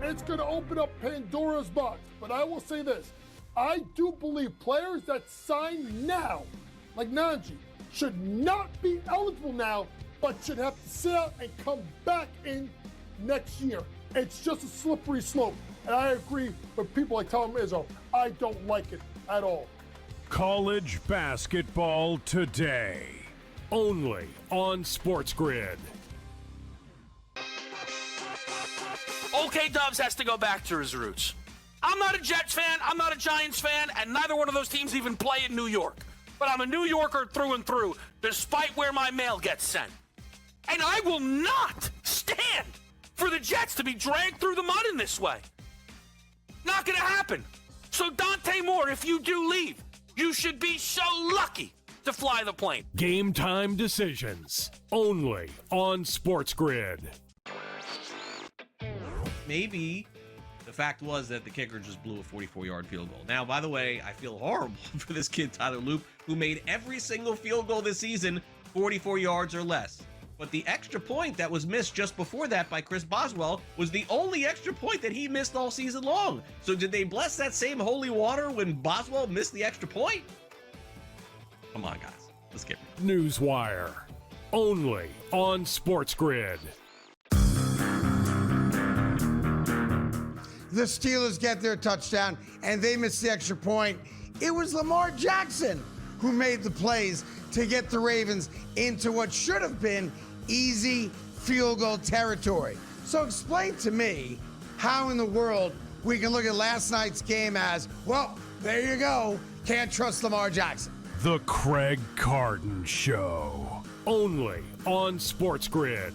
it's going to open up Pandora's box. But I will say this. I do believe players that sign now, like Najee, should not be eligible now, but should have to sit out and come back in next year. It's just a slippery slope. And I agree with people like Tom Izzo. I don't like it at all. College basketball today, only on SportsGrid. OK Dubs has to go back to his roots. I'm not a Jets fan, I'm not a Giants fan, and neither one of those teams even play in New York. But I'm a New Yorker through and through, despite where my mail gets sent. And I will not stand for the Jets to be dragged through the mud in this way. Not going to happen. So Dante Moore, if you do leave, you should be so lucky to fly the plane. Game time decisions, only on SportsGrid. Maybe the fact was that the kicker just blew a 44-yard field goal. Now, by the way, I feel horrible for this kid, Tyler Loop, who made every single field goal this season 44 yards or less. But the extra point that was missed just before that by Chris Boswell was the only extra point that he missed all season long. So did they bless that same holy water when Boswell missed the extra point? Come on, guys. Let's get it. Newswire, only on SportsGrid. The Steelers get their touchdown, and they miss the extra point. It was Lamar Jackson who made the plays to get the Ravens into what should have been easy field goal territory. So explain to me how in the world we can look at last night's game as, well, there you go, can't trust Lamar Jackson. The Craig Carton Show, only on SportsGrid.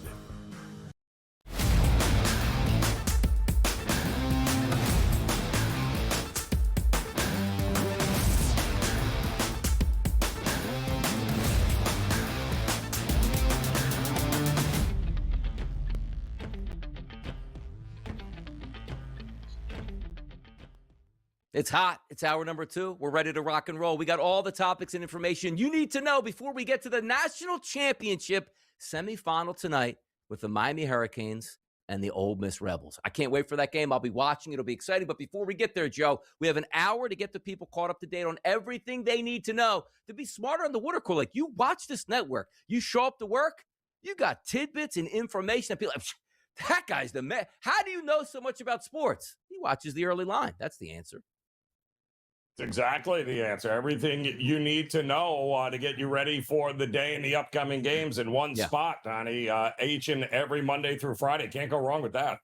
It's hot. It's hour number 2. We're ready to rock and roll. We got all the topics and information you need to know before we get to the national championship semifinal tonight with the Miami Hurricanes and the Ole Miss Rebels. I can't wait for that game. I'll be watching. It'll be exciting. But before we get there, Joe, we have an hour to get the people caught up to date on everything they need to know to be smarter on the water cooler. Like, you watch this network. You show up to work, you got tidbits and information that people like, that guy's the man. How do you know so much about sports? He watches the early line. That's the answer. It's exactly the answer. Everything you need to know to get you ready for the day and the upcoming games in one spot, Donnie, each and every Monday through Friday. Can't go wrong with that.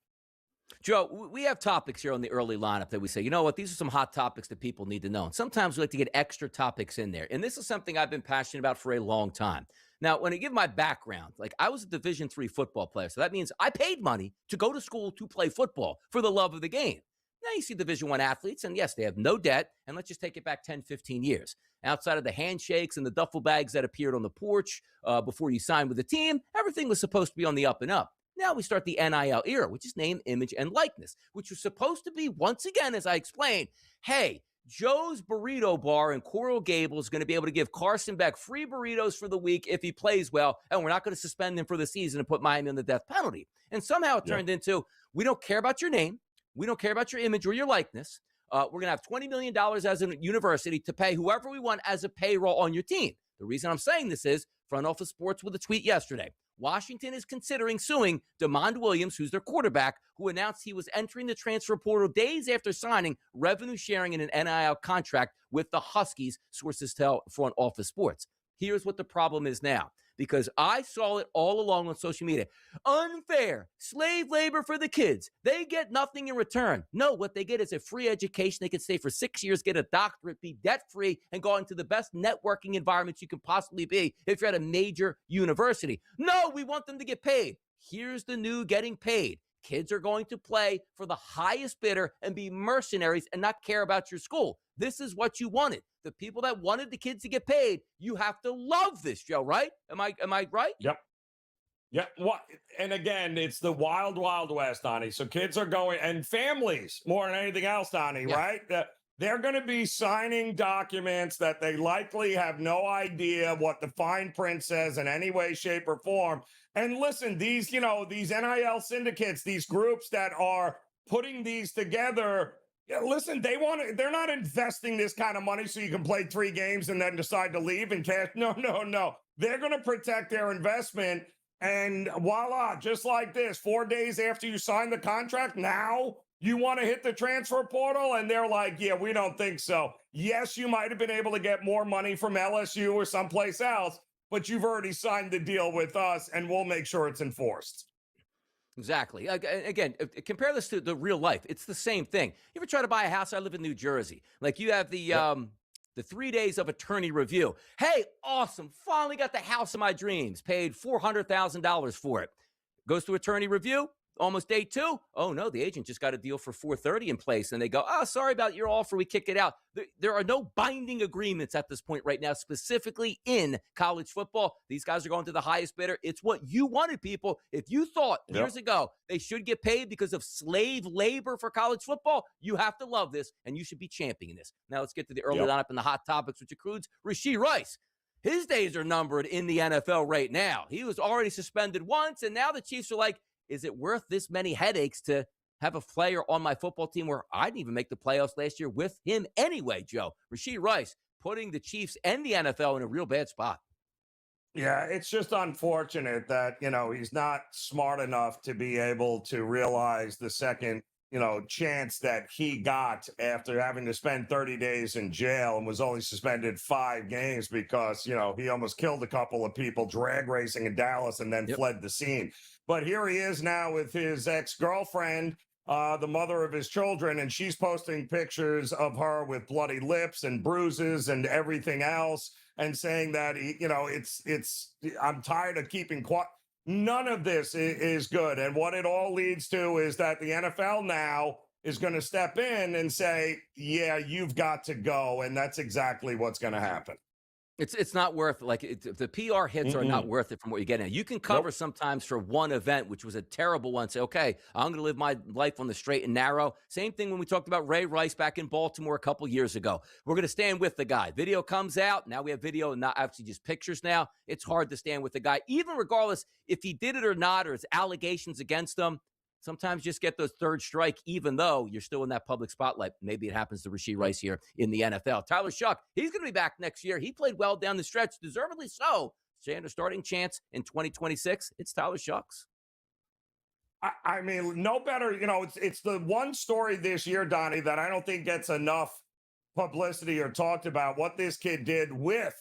Joe, we have topics here on the early lineup that we say, you know what, these are some hot topics that people need to know. And sometimes we like to get extra topics in there. And this is something I've been passionate about for a long time. Now, when I give my background, like, I was a Division III football player. So that means I paid money to go to school to play football for the love of the game. Now you see Division I athletes, and yes, they have no debt. And let's just take it back 10, 15 years. Outside of the handshakes and the duffel bags that appeared on the porch before you signed with the team, everything was supposed to be on the up and up. Now we start the NIL era, which is name, image, and likeness, which was supposed to be, once again, as I explained, hey, Joe's Burrito Bar in Coral Gables is going to be able to give Carson Beck free burritos for the week if he plays well, and we're not going to suspend him for the season and put Miami on the death penalty. And somehow it turned into, we don't care about your name. We don't care about your image or your likeness. We're going to have $20 million as a university to pay whoever we want as a payroll on your team. The reason I'm saying this is Front Office Sports with a tweet yesterday. Washington is considering suing DeMond Williams, who's their quarterback, who announced he was entering the transfer portal days after signing revenue sharing in an NIL contract with the Huskies, sources tell Front Office Sports. Here's what the problem is now, because I saw it all along on social media. Unfair, slave labor for the kids. They get nothing in return. No, what they get is a free education. They can stay for 6 years, get a doctorate, be debt-free, and go into the best networking environments you can possibly be if you're at a major university. No, we want them to get paid. Here's the new getting paid. Kids are going to play for the highest bidder and be mercenaries and not care about your school. This is what you wanted. The people that wanted the kids to get paid, you have to love this, Joe, right? Am I right? Yep. Yeah. What? And again, it's the wild, wild west, Donnie. So kids are going, and families more than anything else, Donnie, right? They're going to be signing documents that they likely have no idea what the fine print says in any way, shape, or form. And listen, these NIL syndicates, these groups that are putting these together. Yeah, listen, they're not investing this kind of money so you can play 3 games and then decide to leave and cash. No, no, no. They're going to protect their investment. And voila, just like this, 4 days after you sign the contract, now you want to hit the transfer portal? And they're like, yeah, we don't think so. Yes, you might have been able to get more money from LSU or someplace else, but you've already signed the deal with us, and we'll make sure it's enforced. Exactly. Again, compare this to the real life. It's the same thing. You ever try to buy a house? I live in New Jersey. Like, you have the 3 days of attorney review. Hey, awesome. Finally got the house of my dreams. Paid $400,000 for it. Goes to attorney review. Almost day 2. Oh, no, the agent just got a deal for $430 in place. And they go, oh, sorry about your offer. We kick it out. There are no binding agreements at this point right now, specifically in college football. These guys are going to the highest bidder. It's what you wanted, people. If you thought years ago they should get paid because of slave labor for college football, you have to love this, and you should be championing this. Now let's get to the early lineup and the hot topics, which includes Rashee Rice. His days are numbered in the NFL right now. He was already suspended once, and now the Chiefs are like, is it worth this many headaches to have a player on my football team where I didn't even make the playoffs last year with him anyway, Joe? Rashee Rice putting the Chiefs and the NFL in a real bad spot. Yeah, it's just unfortunate that, he's not smart enough to be able to realize the second, chance that he got after having to spend 30 days in jail and was only suspended 5 games because, he almost killed a couple of people drag racing in Dallas and then fled the scene. But here he is now with his ex-girlfriend, the mother of his children, and she's posting pictures of her with bloody lips and bruises and everything else, and saying that, I'm tired of keeping quiet. None of this is good. And what it all leads to is that the NFL now is going to step in and say, yeah, you've got to go. And that's exactly what's going to happen. It's not worth it. The PR hits are not worth it from what you get in. You can cover sometimes for one event, which was a terrible one. Say, okay, I'm going to live my life on the straight and narrow. Same thing when we talked about Ray Rice back in Baltimore a couple years ago. We're going to stand with the guy. Video comes out. Now we have video and not actually just pictures now. It's hard to stand with the guy, even regardless if he did it or not, or his allegations against him. Sometimes just get those third strike, even though you're still in that public spotlight. Maybe it happens to Rashee Rice here in the NFL. Tyler Shuck, he's going to be back next year. He played well down the stretch, deservedly so. Stand a starting chance in 2026. It's Tyler Shuck's. I mean, no better. It's the one story this year, Donnie, that I don't think gets enough publicity or talked about. What this kid did with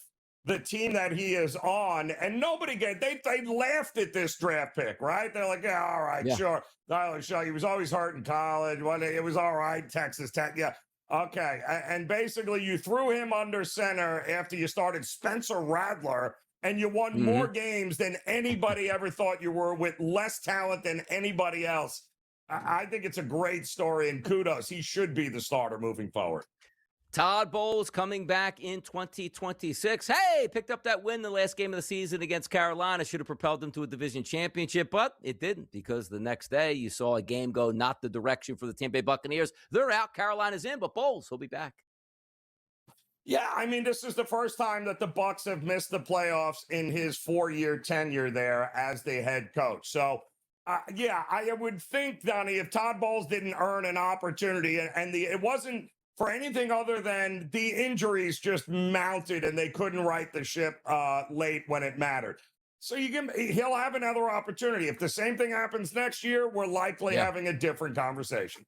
the team that he is on, and nobody they laughed at this draft pick, right? They're like, yeah, all right, sure. Tyler Shuck, he was always hurt in college. It was all right, Texas Tech, yeah. Okay, and basically you threw him under center after you started Spencer Rattler, and you won more games than anybody ever thought you were, with less talent than anybody else. I think it's a great story, and kudos. He should be the starter moving forward. Todd Bowles coming back in 2026. Hey, picked up that win the last game of the season against Carolina. Should have propelled them to a division championship, but it didn't, because the next day you saw a game go not the direction for the Tampa Bay Buccaneers. They're out. Carolina's in, but Bowles, he'll be back. Yeah, I mean, this is the first time that the Bucs have missed the playoffs in his 4-year tenure there as the head coach. So, I would think, Donnie, if Todd Bowles didn't earn an opportunity, and it wasn't for anything other than the injuries just mounted and they couldn't right the ship late when it mattered. So he'll have another opportunity. If the same thing happens next year, we're likely having a different conversation.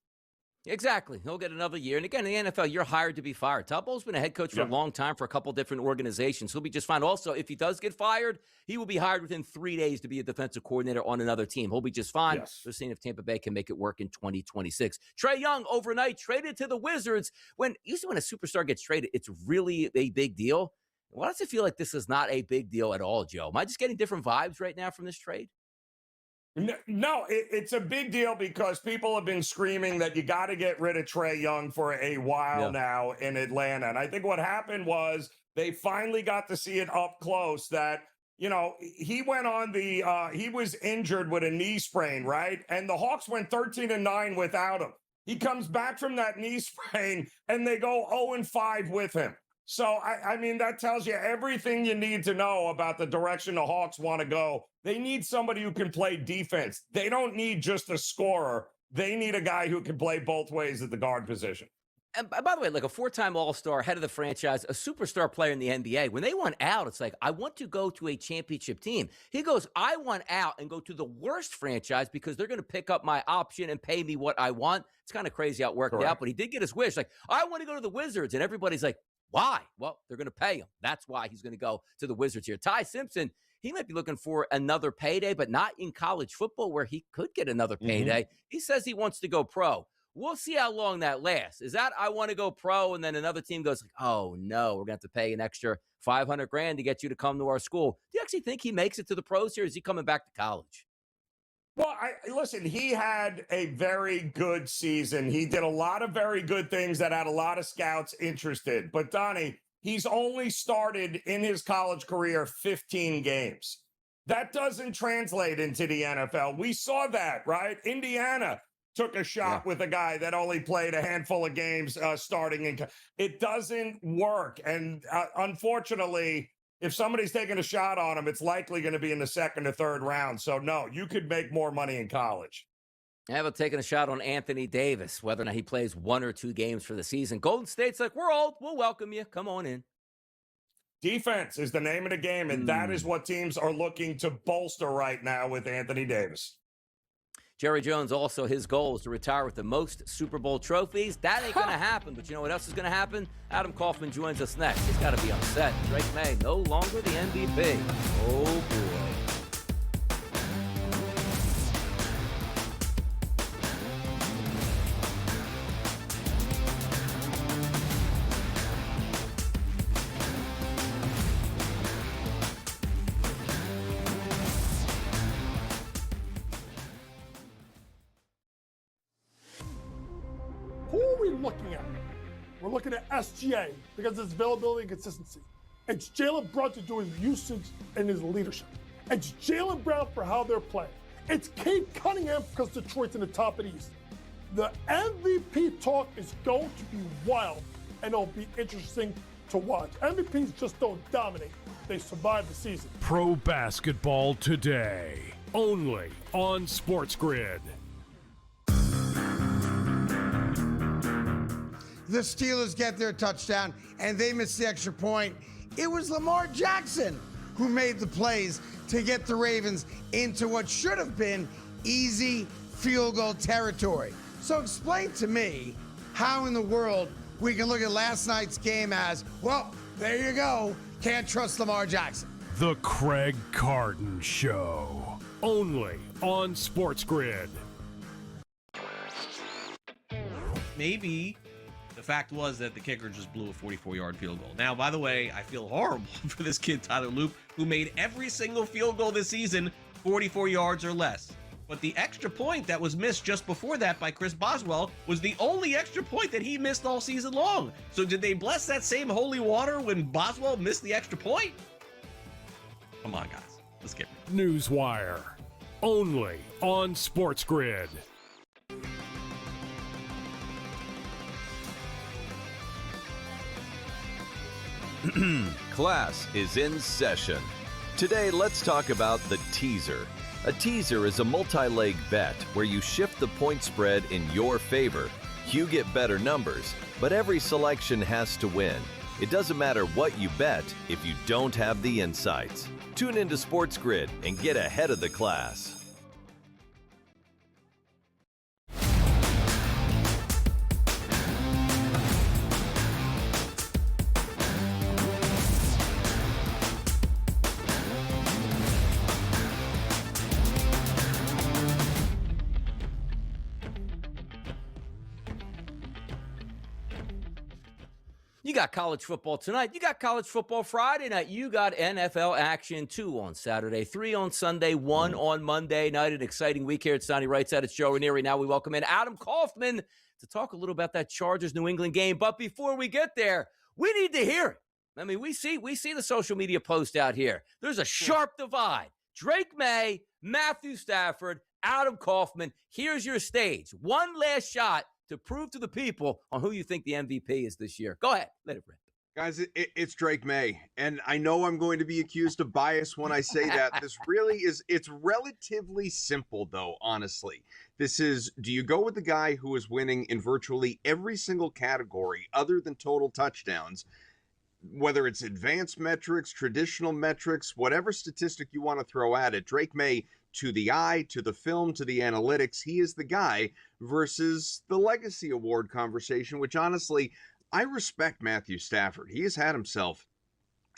Exactly. He'll get another year. And again, in the NFL, you're hired to be fired. Todd Bowles has been a head coach for a long time for a couple different organizations. He'll be just fine. Also, if he does get fired, he will be hired within 3 days to be a defensive coordinator on another team. He'll be just fine. We're seeing if Tampa Bay can make it work in 2026. Trae Young, overnight, traded to the Wizards. Usually when a superstar gets traded, it's really a big deal. Why does it feel like this is not a big deal at all, Joe? Am I just getting different vibes right now from this trade? No, it's a big deal because people have been screaming that you got to get rid of Trae Young for a while now in Atlanta. And I think what happened was they finally got to see it up close that, he went on he was injured with a knee sprain, right? And the Hawks went 13-9 without him. He comes back from that knee sprain and they go 0-5 with him. So, I mean, that tells you everything you need to know about the direction the Hawks want to go. They need somebody who can play defense. They don't need just a scorer. They need a guy who can play both ways at the guard position. And by the way, like a four-time All-Star, head of the franchise, a superstar player in the NBA, when they want out, it's like, I want to go to a championship team. He goes, I want out and go to the worst franchise because they're going to pick up my option and pay me what I want. It's kind of crazy how it worked out, but he did get his wish. Like, I want to go to the Wizards. And everybody's like, why? Well, they're going to pay him. That's why he's going to go to the Wizards here. Ty Simpson, he might be looking for another payday, but not in college football where he could get another payday. He says he wants to go pro. We'll see how long that lasts. Is that I want to go pro, and then another team goes, like, oh, no, we're going to have to pay an extra $500,000 to get you to come to our school. Do you actually think he makes it to the pros here, or is he coming back to college? Well, listen, he had a very good season. He did a lot of very good things that had a lot of scouts interested. But, Donnie, he's only started in his college career 15 games. That doesn't translate into the NFL. We saw that, right? Indiana took a shot with a guy that only played a handful of games starting. It doesn't work. And unfortunately, if somebody's taking a shot on him, it's likely going to be in the second or third round. So, no, you could make more money in college. How about taking a shot on Anthony Davis, whether or not he plays 1 or 2 games for the season? Golden State's like, we're old. We'll welcome you. Come on in. Defense is the name of the game, and that is what teams are looking to bolster right now with Anthony Davis. Jerry Jones, also his goal is to retire with the most Super Bowl trophies. That ain't going to happen, but you know what else is going to happen? Adam Kaufman joins us next. He's got to be upset. Drake May, no longer the MVP. Oh, boy. Who are we looking at? We're looking at SGA because of his availability and consistency. It's Jaylen Brown to do his usage and his leadership. It's Jaylen Brown for how they're playing. It's Cade Cunningham because Detroit's in the top of the East. The MVP talk is going to be wild, and it'll be interesting to watch. MVPs just don't dominate. They survive the season. Pro basketball today, only on SportsGrid. The Steelers get their touchdown, and they miss the extra point. It was Lamar Jackson who made the plays to get the Ravens into what should have been easy field goal territory. So explain to me how in the world we can look at last night's game as, well, there you go, can't trust Lamar Jackson. The Craig Carton Show, only on SportsGrid. Maybe the fact was that the kicker just blew a 44-yard field goal. Now, by the way, I feel horrible for this kid, Tyler Loop, who made every single field goal this season 44 yards or less. But the extra point that was missed just before that by Chris Boswell was the only extra point that he missed all season long. So did they bless that same holy water when Boswell missed the extra point? Come on, guys. Let's get it. Newswire, only on SportsGrid. Class is in session. Today, let's talk about the teaser. A teaser is a multi-leg bet where you shift the point spread in your favor. You get better numbers, but every selection has to win. It doesn't matter what you bet if you don't have the insights. Tune into SportsGrid and get ahead of the class. You got college football tonight. You got college football Friday night. You got NFL action 2 on Saturday, 3 on Sunday, 1 on Monday night. An exciting week here at Sonny Right Side. It's Joe Ranieri. Now we welcome in Adam Kaufman to talk a little about that Chargers-New England game. But before we get there, we need to hear it. I mean, we see the social media post out here. There's a sharp divide. Drake May, Matthew Stafford, Adam Kaufman. Here's your stage. One last shot to prove to the people on who you think the MVP is this year. Go ahead. Let it rip. Guys, it's Drake May, and I know I'm going to be accused of bias when I say that. This really is, it's relatively simple, though, honestly. This is, do you go with the guy who is winning in virtually every single category other than total touchdowns, whether it's advanced metrics, traditional metrics, whatever statistic you want to throw at it? Drake May, to the eye, to the film, to the analytics, he is the guy, versus the Legacy Award conversation, which honestly, I respect Matthew Stafford. He has had himself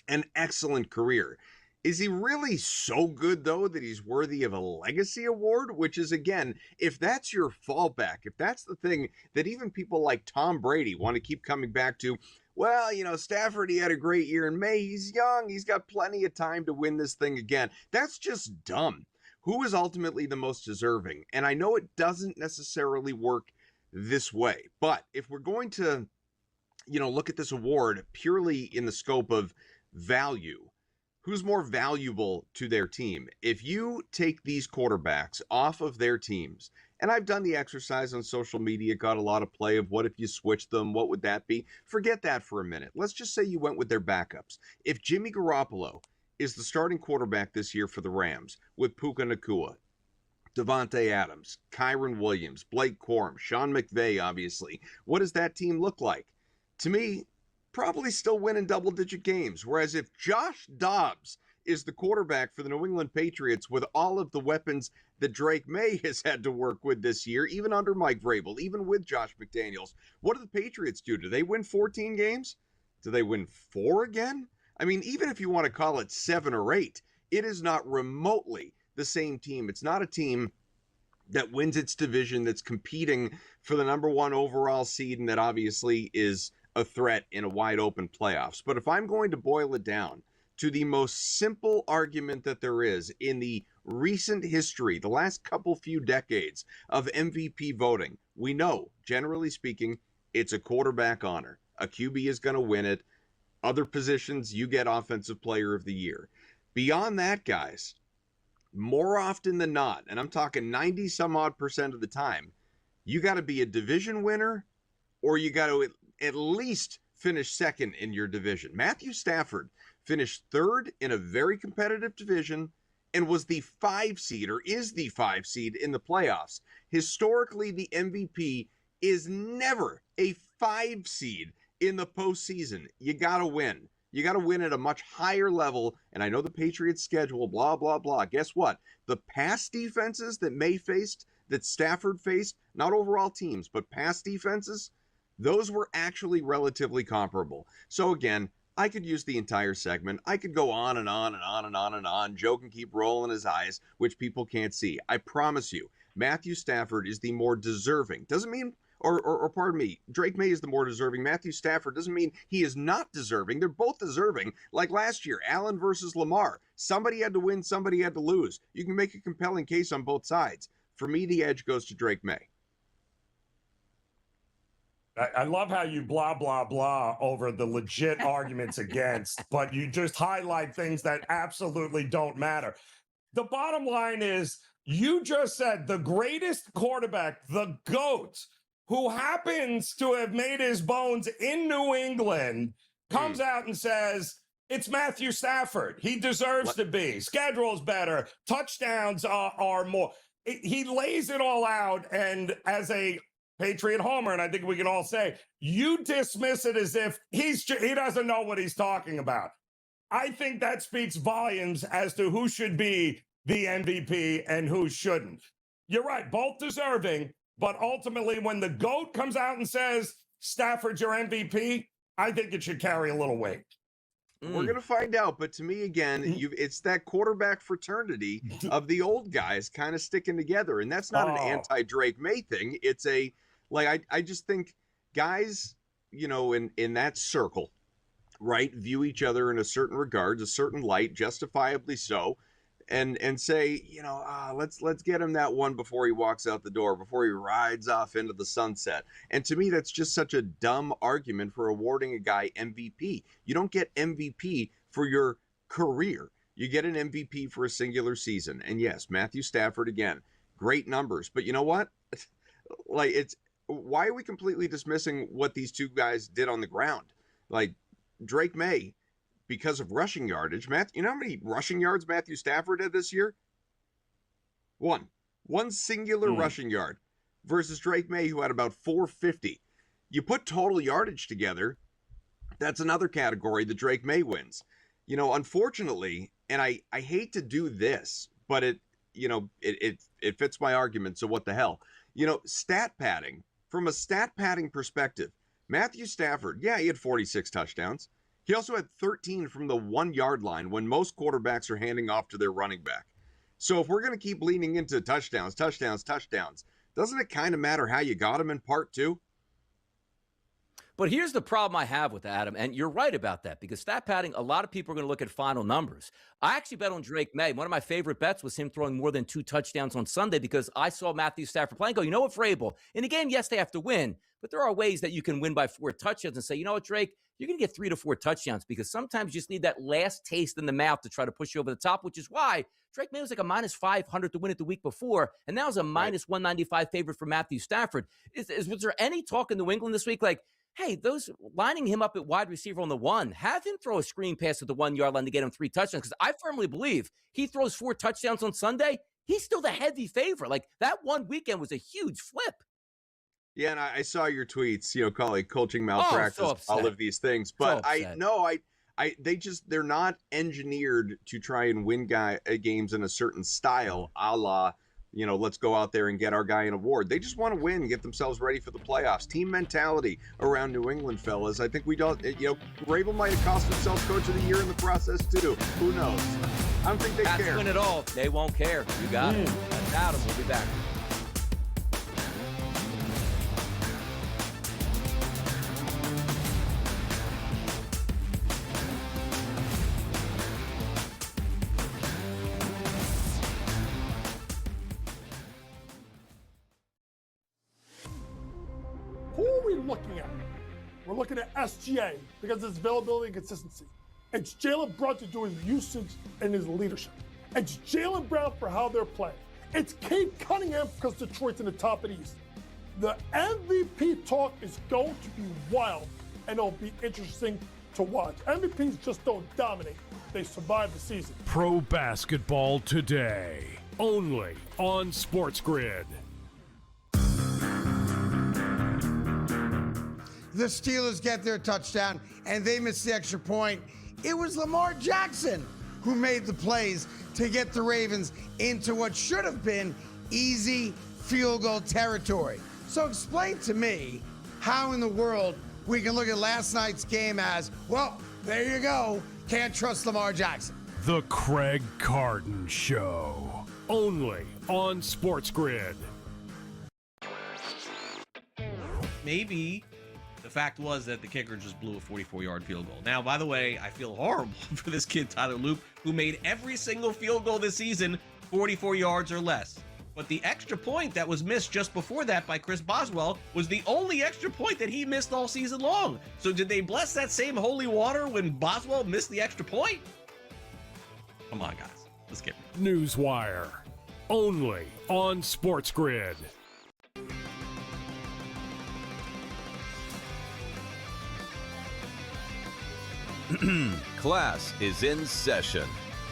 an excellent career. Is he really so good, though, that he's worthy of a Legacy Award? Which is, again, if that's your fallback, if that's the thing that even people like Tom Brady want to keep coming back to, well, Stafford, he had a great year in May. He's young. He's got plenty of time to win this thing again. That's just dumb. Who is ultimately the most deserving? And I know it doesn't necessarily work this way, but if we're going to look at this award purely in the scope of value, who's more valuable to their team? If you take these quarterbacks off of their teams, and I've done the exercise on social media, got a lot of play of what if you switch them, what would that be? Forget that for a minute. Let's just say you went with their backups. If Jimmy Garoppolo is the starting quarterback this year for the Rams with Puka Nacua, Devontae Adams, Kyron Williams, Blake Corum, Sean McVay, obviously, what does that team look like? To me, probably still winning double-digit games. Whereas if Josh Dobbs is the quarterback for the New England Patriots with all of the weapons that Drake May has had to work with this year, even under Mike Vrabel, even with Josh McDaniels, what do the Patriots do? Do they win 14 games? Do they win 4 again? I mean, even if you want to call it 7 or 8, it is not remotely the same team. It's not a team that wins its division, that's competing for the number 1 overall seed, and that obviously is a threat in a wide open playoffs. But if I'm going to boil it down to the most simple argument that there is in the recent history, the last few decades of MVP voting, we know, generally speaking, it's a quarterback honor. A QB is going to win it. Other positions, you get Offensive Player of the Year. Beyond that, guys, more often than not, and I'm talking 90 some odd % of the time, you got to be a division winner, or you got to at least finish second in your division. Matthew Stafford finished third in a very competitive division and was the 5 seed, or is the 5 seed in the playoffs. Historically, the MVP is never a 5 seed in the postseason. You got to win. You got to win at a much higher level. And I know the Patriots schedule, blah, blah, blah. Guess what? The past defenses that May faced, that Stafford faced, not overall teams, but past defenses, those were actually relatively comparable. So again, I could use the entire segment. I could go on and on and on and on and on. Joe can keep rolling his eyes, which people can't see. I promise you, Matthew Stafford is the more deserving. Doesn't mean, or pardon me, Drake May is the more deserving. Matthew Stafford doesn't mean he is not deserving. They're both deserving. Like last year, Allen versus Lamar. Somebody had to win, somebody had to lose. You can make a compelling case on both sides. For me, the edge goes to Drake May. I love how you blah, blah, blah over the legit arguments against, but you just highlight things that absolutely don't matter. The bottom line is, you just said the greatest quarterback, the GOAT, who happens to have made his bones in New England, comes out and says, it's Matthew Stafford. He deserves to be. Schedule's better. Touchdowns are more. He lays it all out, and as a Patriot homer, and I think we can all say, you dismiss it as if he doesn't know what he's talking about. I think that speaks volumes as to who should be the MVP and who shouldn't. You're right, both deserving, but ultimately when the GOAT comes out and says, Stafford's your MVP, I think it should carry a little weight. We're going to find out, but to me, again, it's that quarterback fraternity of the old guys kind of sticking together, and that's not an anti-Drake May thing. It's a, I just think guys, in that circle, right, view each other in a certain regards, a certain light, justifiably so, and say, let's get him that one before he walks out the door, before he rides off into the sunset. And to me, that's just such a dumb argument for awarding a guy MVP. You don't get MVP for your career. You get an MVP for a singular season. And yes, Matthew Stafford, again, great numbers. But you know what? Why are we completely dismissing what these two guys did on the ground? Drake May, because of rushing yardage, you know how many rushing yards Matthew Stafford had this year? One singular rushing yard versus Drake May, who had about 450. You put total yardage together, that's another category that Drake May wins. You know, unfortunately, and I hate to do this, but it fits my argument, so what the hell? You know, stat padding, from a stat padding perspective, Matthew Stafford, yeah, he had 46 touchdowns. He also had 13 from the 1 yard line when most quarterbacks are handing off to their running back. So if we're going to keep leaning into touchdowns, doesn't it kind of matter how you got them in part two? But here's the problem I have with Adam, and you're right about that, because stat padding, a lot of people are going to look at final numbers. I actually bet on Drake May. One of my favorite bets was him throwing more than 2 touchdowns on Sunday, because I saw Matthew Stafford play and go, you know what, Vrabel, in a game, yes, they have to win, but there are ways that you can win by 4 touchdowns and say, you know what, Drake, you're going to get 3 to 4 touchdowns, because sometimes you just need that last taste in the mouth to try to push you over the top, which is why Drake May was like a minus 500 to win it the week before, and now is a minus 195 favorite for Matthew Stafford. Was there any talk in New England this week like, hey, those lining him up at wide receiver on the 1, have him throw a screen pass at the 1 yard line to get him 3 touchdowns? Because I firmly believe he throws 4 touchdowns on Sunday, he's still the heavy favorite. Like, that one weekend was a huge flip. Yeah, and I saw your tweets, call it coaching malpractice, all of these things. But they're not engineered to try and win games in a certain style, a la, let's go out there and get our guy an award. They just want to win and get themselves ready for the playoffs. Team mentality around New England, fellas. I think we don't, Vrabel might have cost himself Coach of the Year in the process, too. Who knows? I don't think they care. Win it all. They won't care. You got it. That's Adam. We'll be back. Who are we looking at? We're looking at SGA because of his availability and consistency. It's Jalen Brunson doing his usage and his leadership. It's Jaylen Brown for how they're playing. It's Cade Cunningham because Detroit's in the top of the East. The MVP talk is going to be wild, and it'll be interesting to watch. MVPs just don't dominate. They survive the season. Pro Basketball Today, only on SportsGrid. The Steelers get their touchdown, and they miss the extra point. It was Lamar Jackson who made the plays to get the Ravens into what should have been easy field goal territory. So explain to me how in the world we can look at last night's game as, well, there you go, can't trust Lamar Jackson. The Craig Carton Show, only on SportsGrid. Maybe the fact was that the kicker just blew a 44-yard field goal. Now, by the way, I feel horrible for this kid, Tyler Loop, who made every single field goal this season 44 yards or less. But the extra point that was missed just before that by Chris Boswell was the only extra point that he missed all season long. So did they bless that same holy water when Boswell missed the extra point? Come on, guys. Let's get it. Newswire, only on SportsGrid. Class is in session.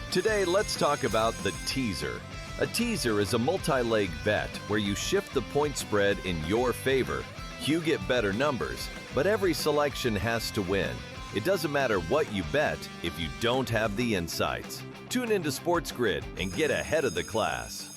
Today, let's talk about the teaser. A teaser is a multi-leg bet where you shift the point spread in your favor. You get better numbers, but every selection has to win. It doesn't matter what you bet if you don't have the insights. Tune into SportsGrid and get ahead of the class.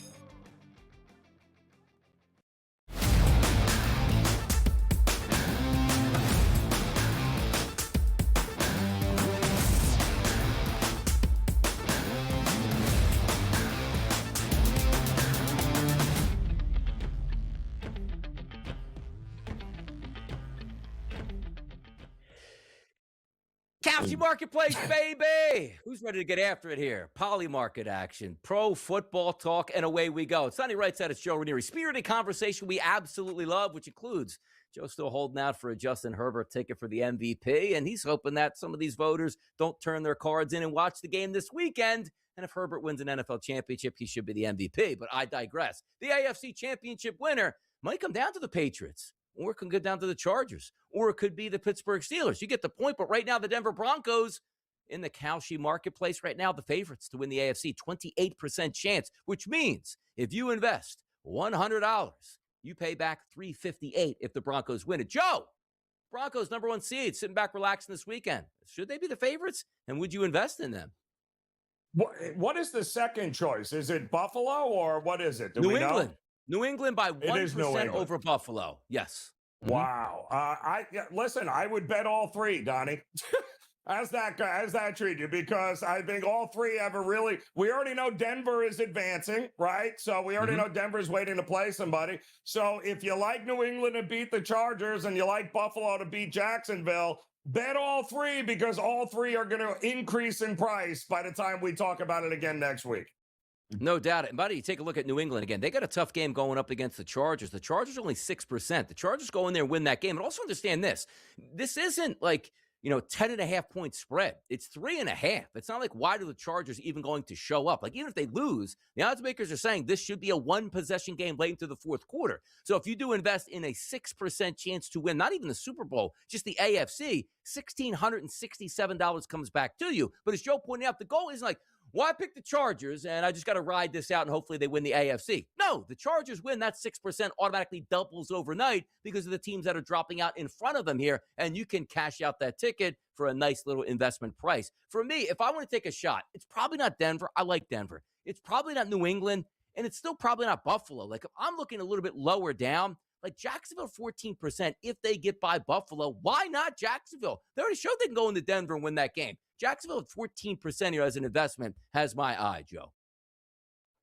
Kalshi Marketplace, baby! Who's ready to get after it here? Poly market action, pro football talk, and away we go. Sonny writes out, it's Joe Ranieri. Spirited conversation we absolutely love, which includes Joe still holding out for a Justin Herbert ticket for the MVP, and he's hoping that some of these voters don't turn their cards in and watch the game this weekend. And if Herbert wins an NFL championship, he should be the MVP. But I digress. The AFC championship winner might come down to the Patriots. or it can go down to the Chargers, or it could be the Pittsburgh Steelers. You get the point, but right now the Denver Broncos in the Kalshi marketplace right now, the favorites to win the AFC, 28% chance, which means if you invest $100, you pay back $358 if the Broncos win it. Joe, Broncos number 1 seed, sitting back relaxing this weekend. Should they be the favorites, and would you invest in them? What is the second choice? Is it Buffalo or what is it? New England. New England by 1% England. over Buffalo. Yes. Wow. Listen, I would bet all three, Donnie. How's that treat you? Because I think all three have we already know Denver is advancing, right? So we already know Denver's waiting to play somebody. So if you like New England to beat the Chargers and you like Buffalo to beat Jacksonville, bet all three, because all three are going to increase in price by the time we talk about it again next week. No doubt. And, buddy, you take a look at New England again. They got a tough game going up against the Chargers. The Chargers are only 6%. The Chargers go in there and win that game. And also understand this. This isn't like, 10.5 point spread. It's 3.5. It's not like, why do the Chargers even going to show up? Like, even if they lose, the odds makers are saying this should be a 1-possession game late into the fourth quarter. So if you do invest in a 6% chance to win, not even the Super Bowl, just the AFC, $1,667 comes back to you. But as Joe pointed out, the goal isn't like, well, I picked the Chargers, and I just got to ride this out, and hopefully they win the AFC. No, the Chargers win. That 6% automatically doubles overnight because of the teams that are dropping out in front of them here, and you can cash out that ticket for a nice little investment price. For me, if I want to take a shot, it's probably not Denver. I like Denver. It's probably not New England, and it's still probably not Buffalo. Like, if I'm looking a little bit lower down, like Jacksonville 14%, if they get by Buffalo, why not Jacksonville? They already showed they can go into Denver and win that game. Jacksonville at 14% here as an investment has my eye, Joe.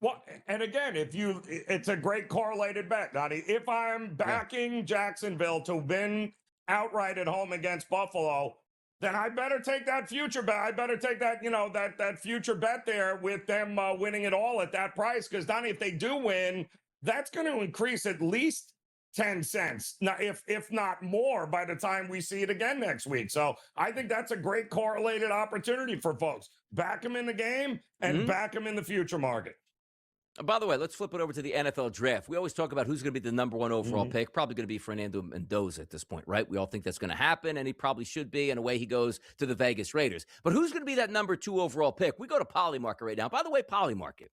Well, and again, it's a great correlated bet, Donnie. If I'm backing Jacksonville to win outright at home against Buffalo, then I better take that future bet. I better take that, that future bet there with them winning it all at that price. Because, Donnie, if they do win, that's going to increase at least 10 cents, now, if not more, by the time we see it again next week. So I think that's a great correlated opportunity for folks. Back them in the game and back them in the future market. By the way, let's flip it over to the NFL draft. We always talk about who's going to be the number 1 overall pick. Probably going to be Fernando Mendoza at this point, right? We all think that's going to happen, and he probably should be, and away he goes to the Vegas Raiders. But who's going to be that number 2 overall pick? We go to Polymarket right now. By the way, Polymarket.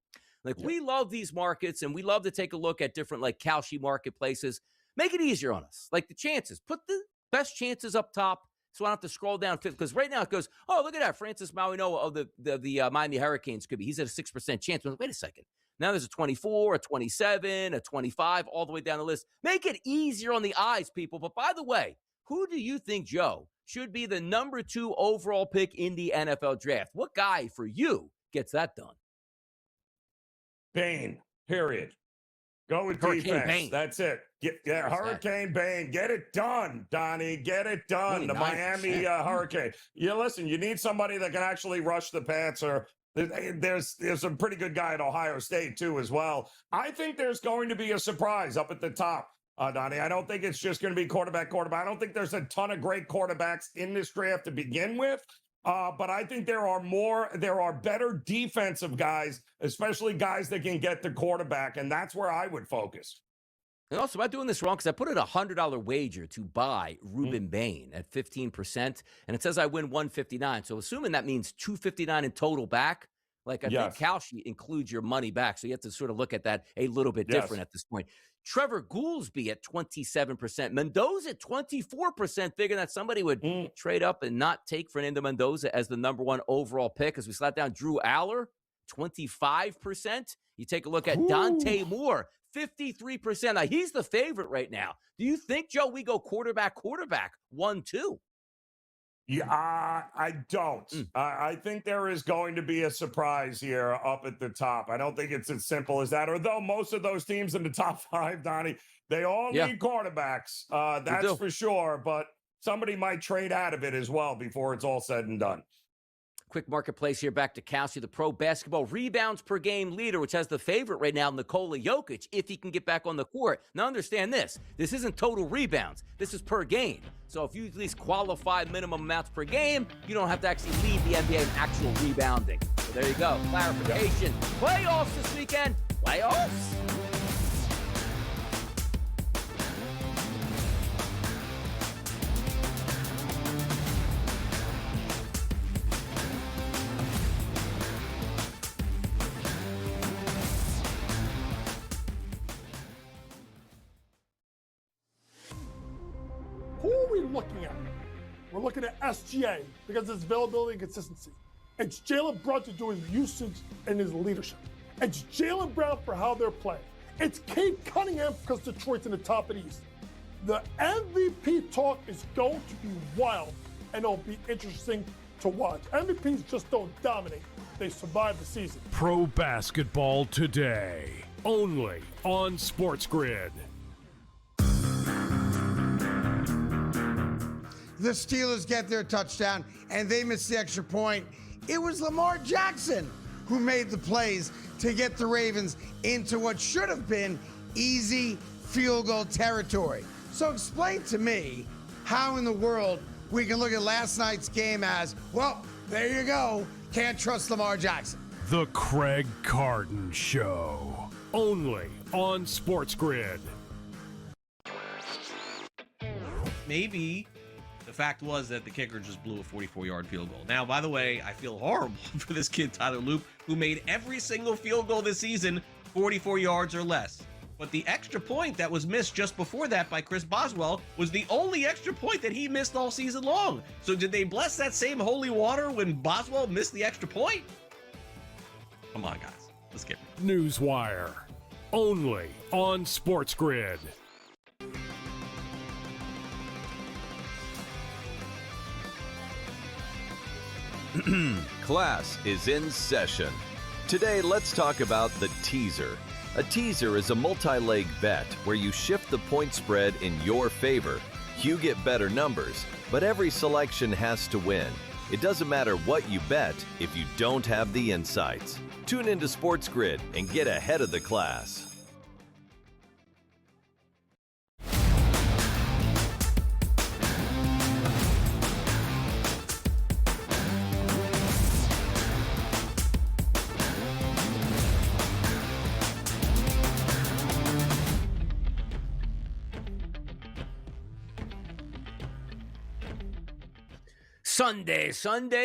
We love these markets, and we love to take a look at different, Kalshi marketplaces. Make it easier on us. Like the chances. Put the best chances up top so I don't have to scroll down. Because right now it goes, oh, look at that. Francis Mauigoa of the Miami Hurricanes could be. He's at a 6% chance. Wait a second. Now there's a 24, a 27, a 25, all the way down the list. Make it easier on the eyes, people. But by the way, who do you think, Joe, should be the number 2 overall pick in the NFL draft? What guy for you gets that done? Bain, period. Go with Hurricane defense. Bain. That's it. Hurricane Bain. Get it done, Donnie. Get it done. 29%. The Miami Hurricane. Listen, you need somebody that can actually rush the passer. There's a pretty good guy at Ohio State, too, as well. I think there's going to be a surprise up at the top, Donnie. I don't think it's just going to be quarterback. I don't think there's a ton of great quarterbacks in this draft to begin with. But I think there are better defensive guys, especially guys that can get the quarterback, and that's where I would focus. And also, am I doing this wrong? Because I put in a $100 wager to buy Ruben Bain at 15%, and it says I win $159. So assuming that means $259 in total back, I think Kalshi includes your money back. So you have to sort of look at that a little bit different at this point. Trevor Goolsby at 27%. Mendoza at 24%, figuring that somebody would trade up and not take Fernando Mendoza as the number 1 overall pick. As we slap down Drew Aller, 25%. You take a look at Dante Moore, 53%. Now, he's the favorite right now. Do you think, Joe, we go quarterback, 1-2? Yeah, I don't. I think there is going to be a surprise here up at the top. I don't think it's as simple as that. Although most of those teams in the top 5, Donnie, they all need quarterbacks. That's for sure. But somebody might trade out of it as well before it's all said and done. Quick marketplace here, back to Kalshi, the pro basketball rebounds per game leader, which has the favorite right now, Nikola Jokic, if he can get back on the court. Now understand this isn't total rebounds. This is per game. So if you at least qualify minimum amounts per game, you don't have to actually lead the NBA in actual rebounding. So there you go. Clarification. Playoffs this weekend. Playoffs. looking at? We're looking at SGA because of his availability and consistency. It's Jaylen Brunson doing his usage and his leadership. It's Jaylen Brown for how they're playing. It's Cade Cunningham because Detroit's in the top of the East. The MVP talk is going to be wild, and it'll be interesting to watch. MVPs just don't dominate. They survive the season. Pro Basketball Today, only on SportsGrid. The Steelers get their touchdown, and they miss the extra point. It was Lamar Jackson who made the plays to get the Ravens into what should have been easy field goal territory. So explain to me how in the world we can look at last night's game as, well, there you go, can't trust Lamar Jackson. The Craig Carden Show, only on SportsGrid. Maybe the fact was that the kicker just blew a 44-yard field goal. Now, by the way, I feel horrible for this kid, Tyler Loop, who made every single field goal this season 44 yards or less. But the extra point that was missed just before that by Chris Boswell was the only extra point that he missed all season long. So did they bless that same holy water when Boswell missed the extra point? Come on, guys. Let's get it. Newswire, only on SportsGrid. Class is in session. Today, let's talk about the teaser. A teaser is a multi-leg bet where you shift the point spread in your favor. You get better numbers, but every selection has to win. It doesn't matter what you bet if you don't have the insights. Tune into SportsGrid and get ahead of the class.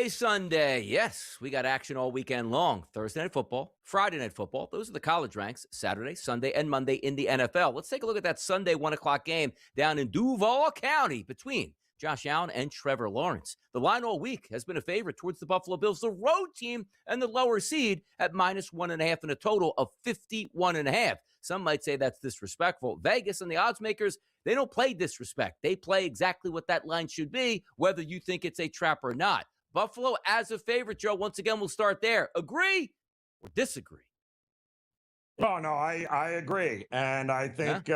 Sunday. Yes, we got action all weekend long. Thursday night football, Friday night football. Those are the college ranks. Saturday, Sunday, and Monday in the NFL. Let's take a look at that Sunday 1 o'clock game down in Duval County between Josh Allen and Trevor Lawrence. The line all week has been a favorite towards the Buffalo Bills, the road team, and the lower seed at -1.5 and a total of 51.5. Some might say that's disrespectful. Vegas and the odds makers, they don't play disrespect. They play exactly what that line should be, whether you think it's a trap or not. Buffalo as a favorite, Joe. Once again, we'll start there. Agree or disagree? Oh, no, I agree. And I think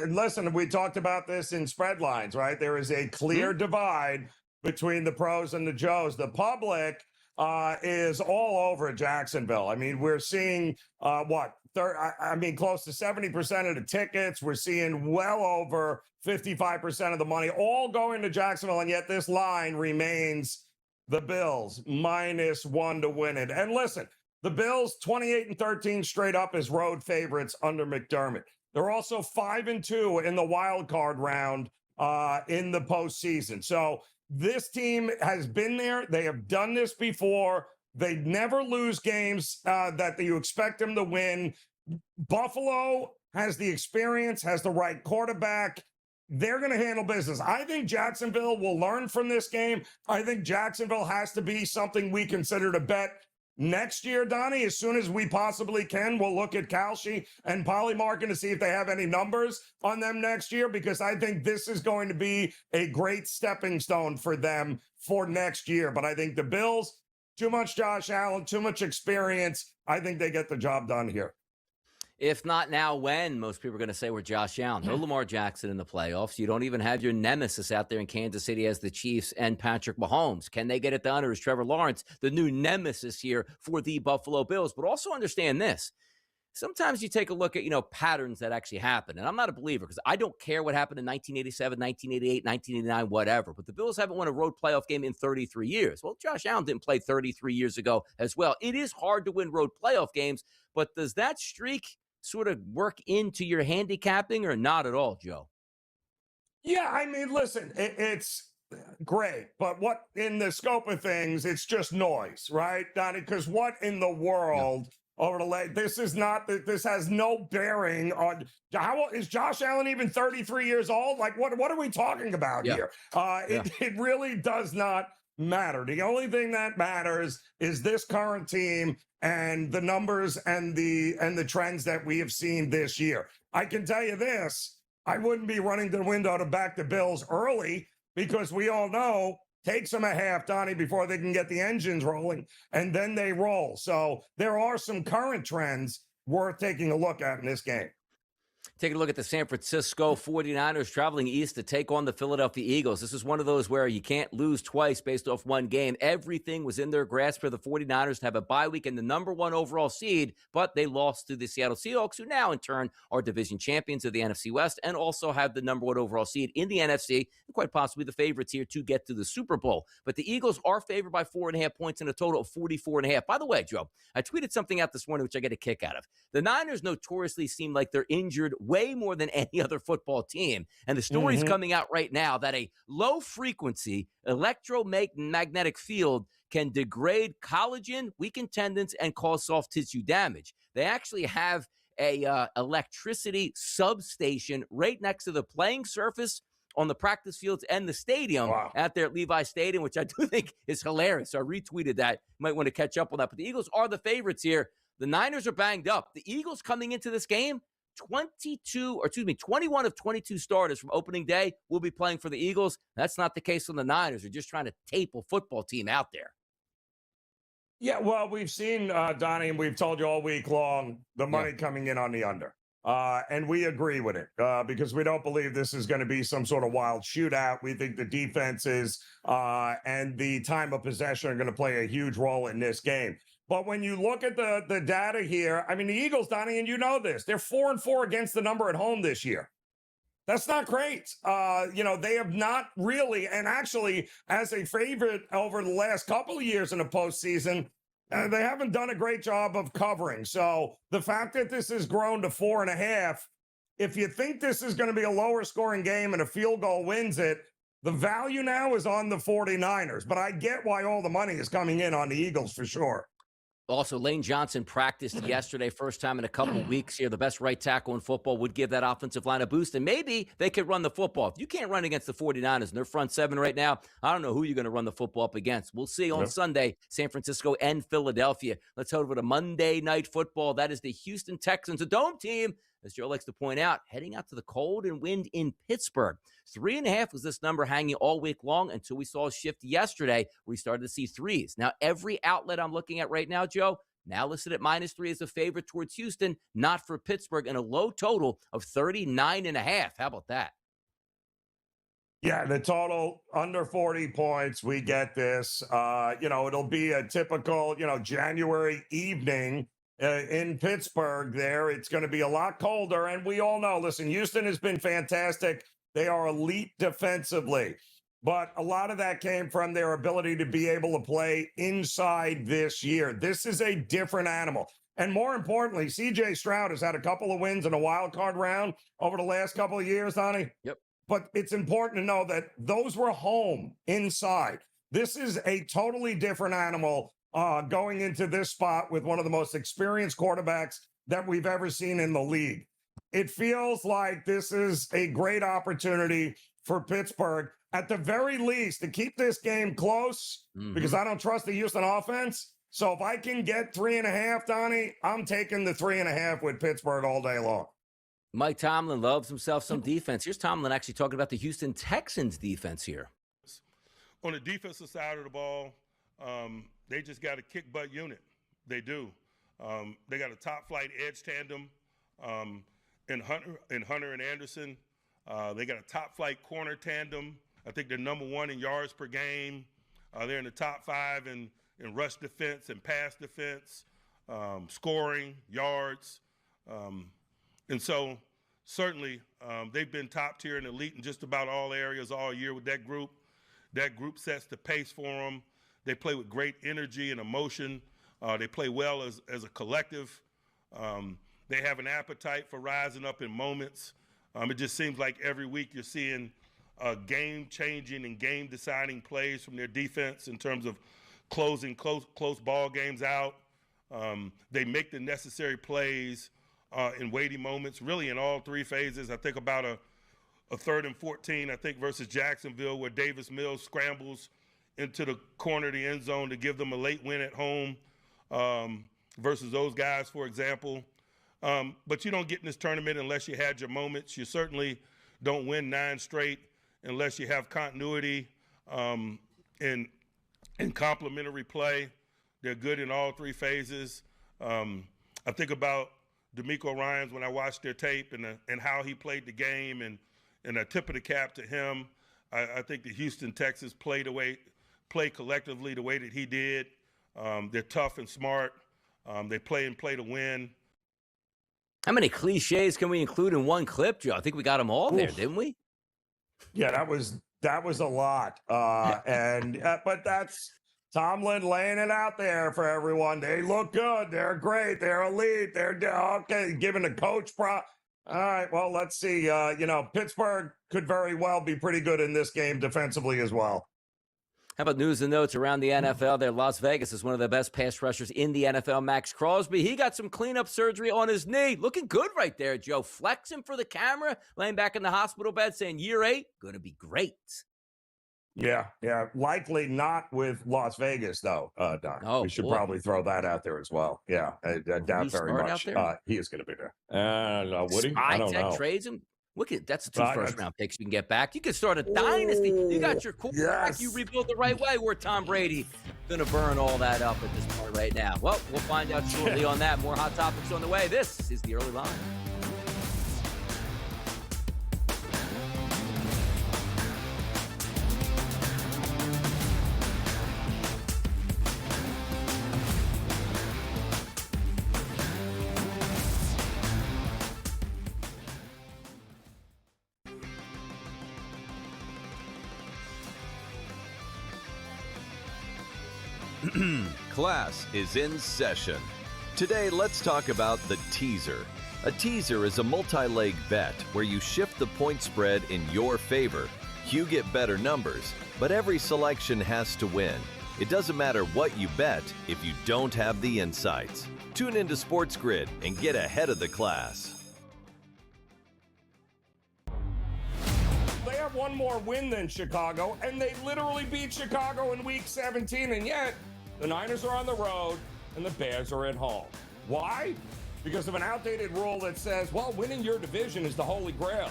listen, we talked about this in spread lines, right? There is a clear divide between the pros and the Joes. The public is all over Jacksonville. I mean, we're seeing close to 70% of the tickets. We're seeing well over 55% of the money all going to Jacksonville. And yet this line remains the Bills -1 to win it. And listen, the Bills 28-13 straight up as road favorites under McDermott. They're also 5-2 in the wild card round in the postseason. So this team has been there. They have done this before. They never lose games that you expect them to win. Buffalo has the experience, has the right quarterback. They're going to handle business. I think Jacksonville will learn from this game. I think Jacksonville has to be something we consider to bet next year, Donnie. As soon as we possibly can, we'll look at Kalshi and Polymarket to see if they have any numbers on them next year, because I think this is going to be a great stepping stone for them for next year. But I think the Bills, too much Josh Allen, too much experience. I think they get the job done here. If not now, when? Most people are going to say we're Josh Allen. No Lamar Jackson in the playoffs. You don't even have your nemesis out there in Kansas City as the Chiefs and Patrick Mahomes. Can they get it done, or is Trevor Lawrence the new nemesis here for the Buffalo Bills? But also understand this. Sometimes you take a look at, patterns that actually happen. And I'm not a believer because I don't care what happened in 1987, 1988, 1989, whatever. But the Bills haven't won a road playoff game in 33 years. Well, Josh Allen didn't play 33 years ago as well. It is hard to win road playoff games, but does that streak sort of work into your handicapping or not at all, Joe? Yeah, I mean, listen, it's great, but what in the scope of things, it's just noise, right, Donnie? Because what in the world over the leg. This has no bearing on how old is Josh Allen, even 33 years old? Like, what are we talking about here? It really does not matter. The only thing that matters is this current team and the numbers and the trends that we have seen this year. I can tell you this, I wouldn't be running to the window to back the Bills early, because we all know takes them a half, Donnie, before they can get the engines rolling, and then they roll. So there are some current trends worth taking a look at in this game. Taking a look at the San Francisco 49ers traveling east to take on the Philadelphia Eagles. This is one of those where you can't lose twice based off one game. Everything was in their grasp for the 49ers to have a bye week and the number one overall seed, but they lost to the Seattle Seahawks, who now in turn are division champions of the NFC West and also have the number one overall seed in the NFC and quite possibly the favorites here to get to the Super Bowl. But the Eagles are favored by 4.5 points in a total of 44.5. By the way, Joe, I tweeted something out this morning, which I get a kick out of. The Niners notoriously seem like they're injured way more than any other football team. And the story's coming out right now that a low-frequency electromagnetic field can degrade collagen, weaken tendons, and cause soft tissue damage. They actually have a electricity substation right next to the playing surface on the practice fields and the stadium out there at Levi Stadium, which I do think is hilarious. So I retweeted that. You might want to catch up on that. But the Eagles are the favorites here. The Niners are banged up. The Eagles coming into this game, 21 of 22 starters from opening day will be playing for the Eagles. That's not the case on the Niners. They're just trying to tape a football team out there. Yeah, well, we've seen, Donnie, and we've told you all week long, the money coming in on the under. And we agree with it because we don't believe this is going to be some sort of wild shootout. We think the defenses and the time of possession are going to play a huge role in this game. But when you look at the data here, I mean, the Eagles, Donnie, and you know this, they're 4-4 against the number at home this year. That's not great. They have not really, and actually, as a favorite over the last couple of years in the postseason, they haven't done a great job of covering. So the fact that this has grown to 4.5, if you think this is going to be a lower scoring game and a field goal wins it, the value now is on the 49ers. But I get why all the money is coming in on the Eagles for sure. Also, Lane Johnson practiced yesterday, first time in a couple weeks here. The best right tackle in football would give that offensive line a boost, and maybe they could run the football. If you can't run against the 49ers and their front seven right now, I don't know who you're going to run the football up against. We'll see on Sunday, San Francisco and Philadelphia. Let's head over to Monday Night Football. That is the Houston Texans, a dome team, as Joe likes to point out, heading out to the cold and wind in Pittsburgh. 3.5 was this number hanging all week long until we saw a shift yesterday where we started to see threes. Now, every outlet I'm looking at right now, Joe, now listed at -3 as a favorite towards Houston, not for Pittsburgh, and a low total of 39.5. How about that? Yeah, the total under 40 points. We get this. It'll be a typical, January evening in Pittsburgh there. It's going to be a lot colder. And we all know, listen, Houston has been fantastic. They are elite defensively. But a lot of that came from their ability to be able to play inside this year. This is a different animal. And more importantly, C.J. Stroud has had a couple of wins in a wild card round over the last couple of years, Donnie. Yep. But it's important to know that those were home inside. This is a totally different animal going into this spot with one of the most experienced quarterbacks that we've ever seen in the league. It feels like this is a great opportunity for Pittsburgh, at the very least, to keep this game close, because I don't trust the Houston offense. So if I can get 3.5, Donnie, I'm taking the 3.5 with Pittsburgh all day long. Mike Tomlin loves himself some defense. Here's Tomlin actually talking about the Houston Texans defense here. On the defensive side of the ball, they just got a kick butt unit. They do. They got a top flight edge tandem in Hunter and Anderson. They got a top flight corner tandem. I think they're number 1 in yards per game. They're in the top 5 in rush defense and pass defense, scoring, yards. And so certainly they've been top tier and elite in just about all areas all year with that group. That group sets the pace for them. They play with great energy and emotion. They play well as a collective. They have an appetite for rising up in moments. It just seems like every week you're seeing game-changing and game-deciding plays from their defense in terms of closing close ball games out. They make the necessary plays in weighty moments, really in all three phases. I think about a 3rd and 14, I think, versus Jacksonville, where Davis Mills scrambles into the corner of the end zone to give them a late win at home versus those guys, for example. But you don't get in this tournament unless you had your moments. You certainly don't win 9 straight unless you have continuity in complementary play. They're good in all three phases. I think about D'Amico Ryans when I watched their tape and how he played the game, and a tip of the cap to him. I think the Houston Texans play collectively the way that he did. They're tough and smart. They play to win. How many cliches can we include in one clip, Joe? I think we got them all there, didn't we? Yeah, that was a lot. But that's Tomlin laying it out there for everyone. They look good. They're great. They're elite. They're okay. Giving the coach All right, well, let's see. Pittsburgh could very well be pretty good in this game defensively as well. How about news and notes around the NFL there? Las Vegas is one of the best pass rushers in the NFL. Max Crosby, he got some cleanup surgery on his knee. Looking good right there, Joe. Flexing for the camera, laying back in the hospital bed saying year 8, going to be great. Yeah. Likely not with Las Vegas, though, Don. We should probably throw that out there as well. Yeah, I doubt very much he is going to be there. Would he? I don't know. Trades him. Look at that's 2 first-round picks you can get back. You can start a dynasty. You got your quarterback. Yes. You rebuild the right way. Where Tom Brady going to burn all that up at this point right now. Well, we'll find out shortly on that. More hot topics on the way. This is the Early Line. Class is in session. Today, let's talk about the teaser. A teaser is a multi-leg bet where you shift the point spread in your favor. You get better numbers, but every selection has to win. It doesn't matter what you bet if you don't have the insights. Tune into SportsGrid and get ahead of the class. They have one more win than Chicago, and they literally beat Chicago in Week 17, and yet the Niners are on the road and the Bears are at home. Why? Because of an outdated rule that says, well, winning your division is the holy grail.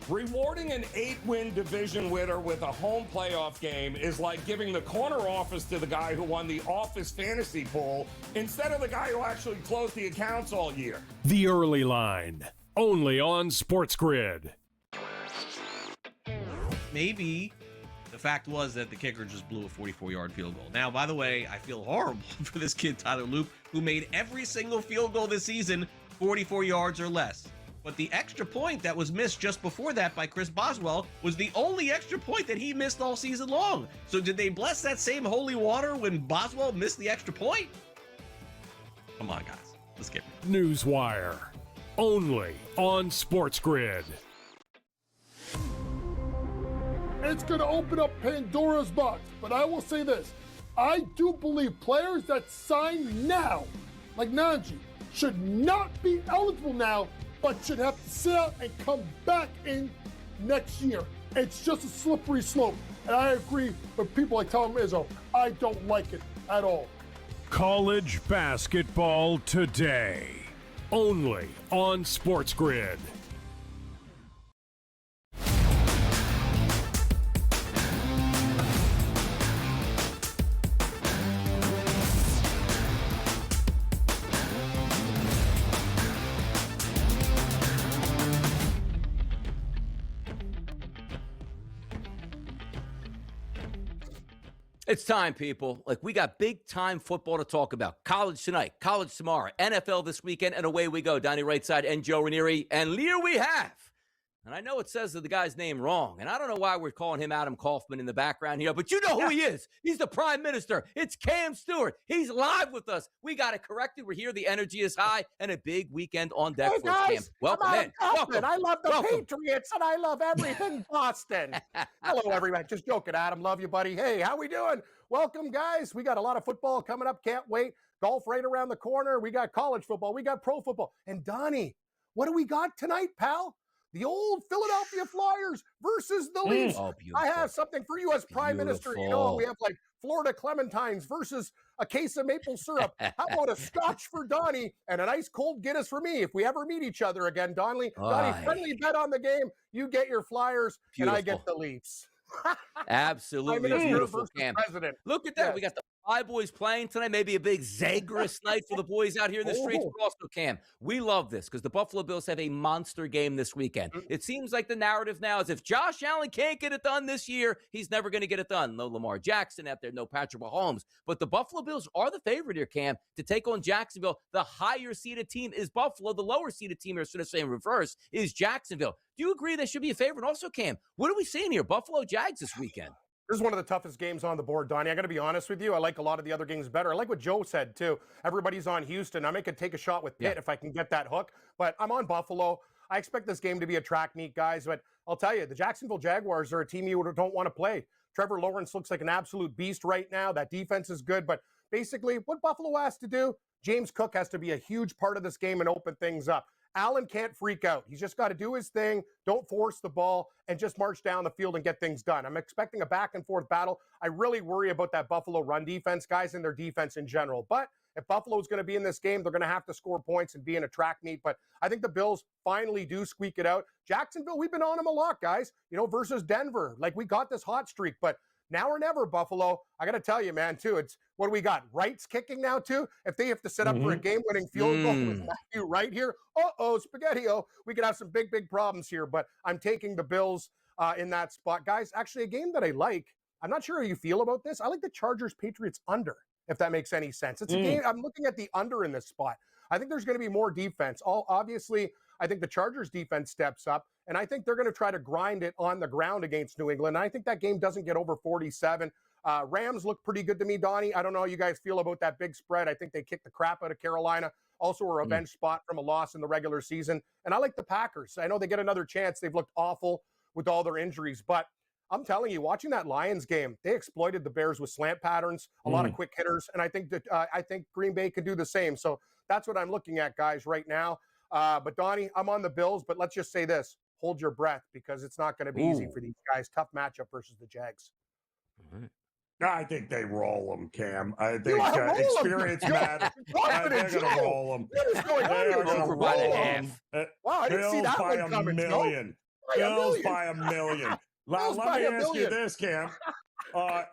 Rewarding an 8-win division winner with a home playoff game is like giving the corner office to the guy who won the office fantasy pool instead of the guy who actually closed the accounts all year. The Early Line, only on SportsGrid. Maybe the fact was that the kicker just blew a 44-yard field goal. Now, by the way, I feel horrible for this kid, Tyler Loop, who made every single field goal this season 44 yards or less. But the extra point that was missed just before that by Chris Boswell was the only extra point that he missed all season long. So did they bless that same holy water when Boswell missed the extra point? Come on, guys. Let's get it. Newswire, only on SportsGrid. It's going to open up Pandora's box. But I will say this. I do believe players that sign now, like Najee, should not be eligible now, but should have to sit out and come back in next year. It's just a slippery slope. And I agree with people like Tom Izzo. I don't like it at all. College basketball today, only on SportsGrid. It's time, people. We got big-time football to talk about. College tonight, college tomorrow, NFL this weekend, and away we go. Donnie Rightside and Joe Ranieri. And here we have And I know it says the guy's name wrong, and I don't know why we're calling him Adam Kaufman in the background here, but you know who he is. He's the Prime Minister. It's Cam Stewart. He's live with us. We got it corrected. We're here. The energy is high, and a big weekend on deck Hey for us, Cam. guys, Welcome I'm in. Adam Kaufman. I love the Welcome. Patriots, and I love everything Boston. Hello, everybody. Just joking, Adam. Love you, buddy. Hey, how we doing? Welcome, guys. We got a lot of football coming up. Can't wait. Golf right around the corner. We got college football. We got pro football. And Donnie, what do we got tonight, pal? The old Philadelphia Flyers versus the Leafs. Oh, I beautiful. have something for you as Prime Minister. You know, we have like Florida Clementines versus a case of maple syrup. How about a scotch for Donnie and a nice cold Guinness for me if we ever meet each other again, Donnie? Donnie, friendly bet on the game. You get your Flyers, and I get the Leafs. Absolutely beautiful, Cam. President. Look at that. We got the five boys playing tonight. Maybe a big Zagreus night for the boys out here in the streets. But also, Cam, we love this because the Buffalo Bills have a monster game this weekend. It seems like the narrative now is if Josh Allen can't get it done this year, he's never going to get it done. No Lamar Jackson out there, no Patrick Mahomes. But the Buffalo Bills are the favorite here, Cam, to take on Jacksonville. The higher-seeded team is Buffalo. The lower-seeded team, or should I say in reverse, is Jacksonville. Do you agree they should be a favorite? Also, Cam, what are we seeing here? Buffalo Jags this weekend. This is one of the toughest games on the board, Donnie. I got to be honest with you. I like a lot of the other games better. I like what Joe said, too. Everybody's on Houston. I may could take a shot with Pitt if I can get that hook, but I'm on Buffalo. I expect this game to be a track meet, guys, but I'll tell you, the Jacksonville Jaguars are a team you don't want to play. Trevor Lawrence looks like an absolute beast right now. That defense is good, but basically what Buffalo has to do, James Cook has to be a huge part of this game and open things up. Allen can't freak out. He's just got to do his thing, don't force the ball, and just march down the field and get things done. I'm expecting a back-and-forth battle. I really worry about that Buffalo run defense, guys, and their defense in general. But if Buffalo's going to be in this game, they're going to have to score points and be in a track meet. But I think the Bills finally do squeak it out. Jacksonville, we've been on them a lot, guys, versus Denver. Like, we got this hot streak, but now or never, Buffalo. I got to tell you, man, too, it's what do we got? Wright's kicking now, too? If they have to set up for a game-winning field goal with Matthew Wright here, spaghetti-o. We could have some big, big problems here, but I'm taking the Bills in that spot. Guys, actually, a game that I like, I'm not sure how you feel about this. I like the Chargers-Patriots under, if that makes any sense. It's a game, I'm looking at the under in this spot. I think there's going to be more defense. Obviously, I think the Chargers defense steps up, and I think they're going to try to grind it on the ground against New England. And I think that game doesn't get over 47. Rams look pretty good to me, Donnie. I don't know how you guys feel about that big spread. I think they kicked the crap out of Carolina. Also a revenge spot from a loss in the regular season. And I like the Packers. I know they get another chance. They've looked awful with all their injuries. But I'm telling you, watching that Lions game, they exploited the Bears with slant patterns, a lot of quick hitters. And I think Green Bay could do the same. So that's what I'm looking at, guys, right now. But Donnie, I'm on the Bills, but let's just say this. Hold your breath because it's not going to be easy for these guys. Tough matchup versus the Jags. I think they roll them, Cam. I think experience matters. They're going to roll them. What is going on here? Over by the half. Wow, I didn't see that by one coming. Bills by a million. Let me ask you this, Cam.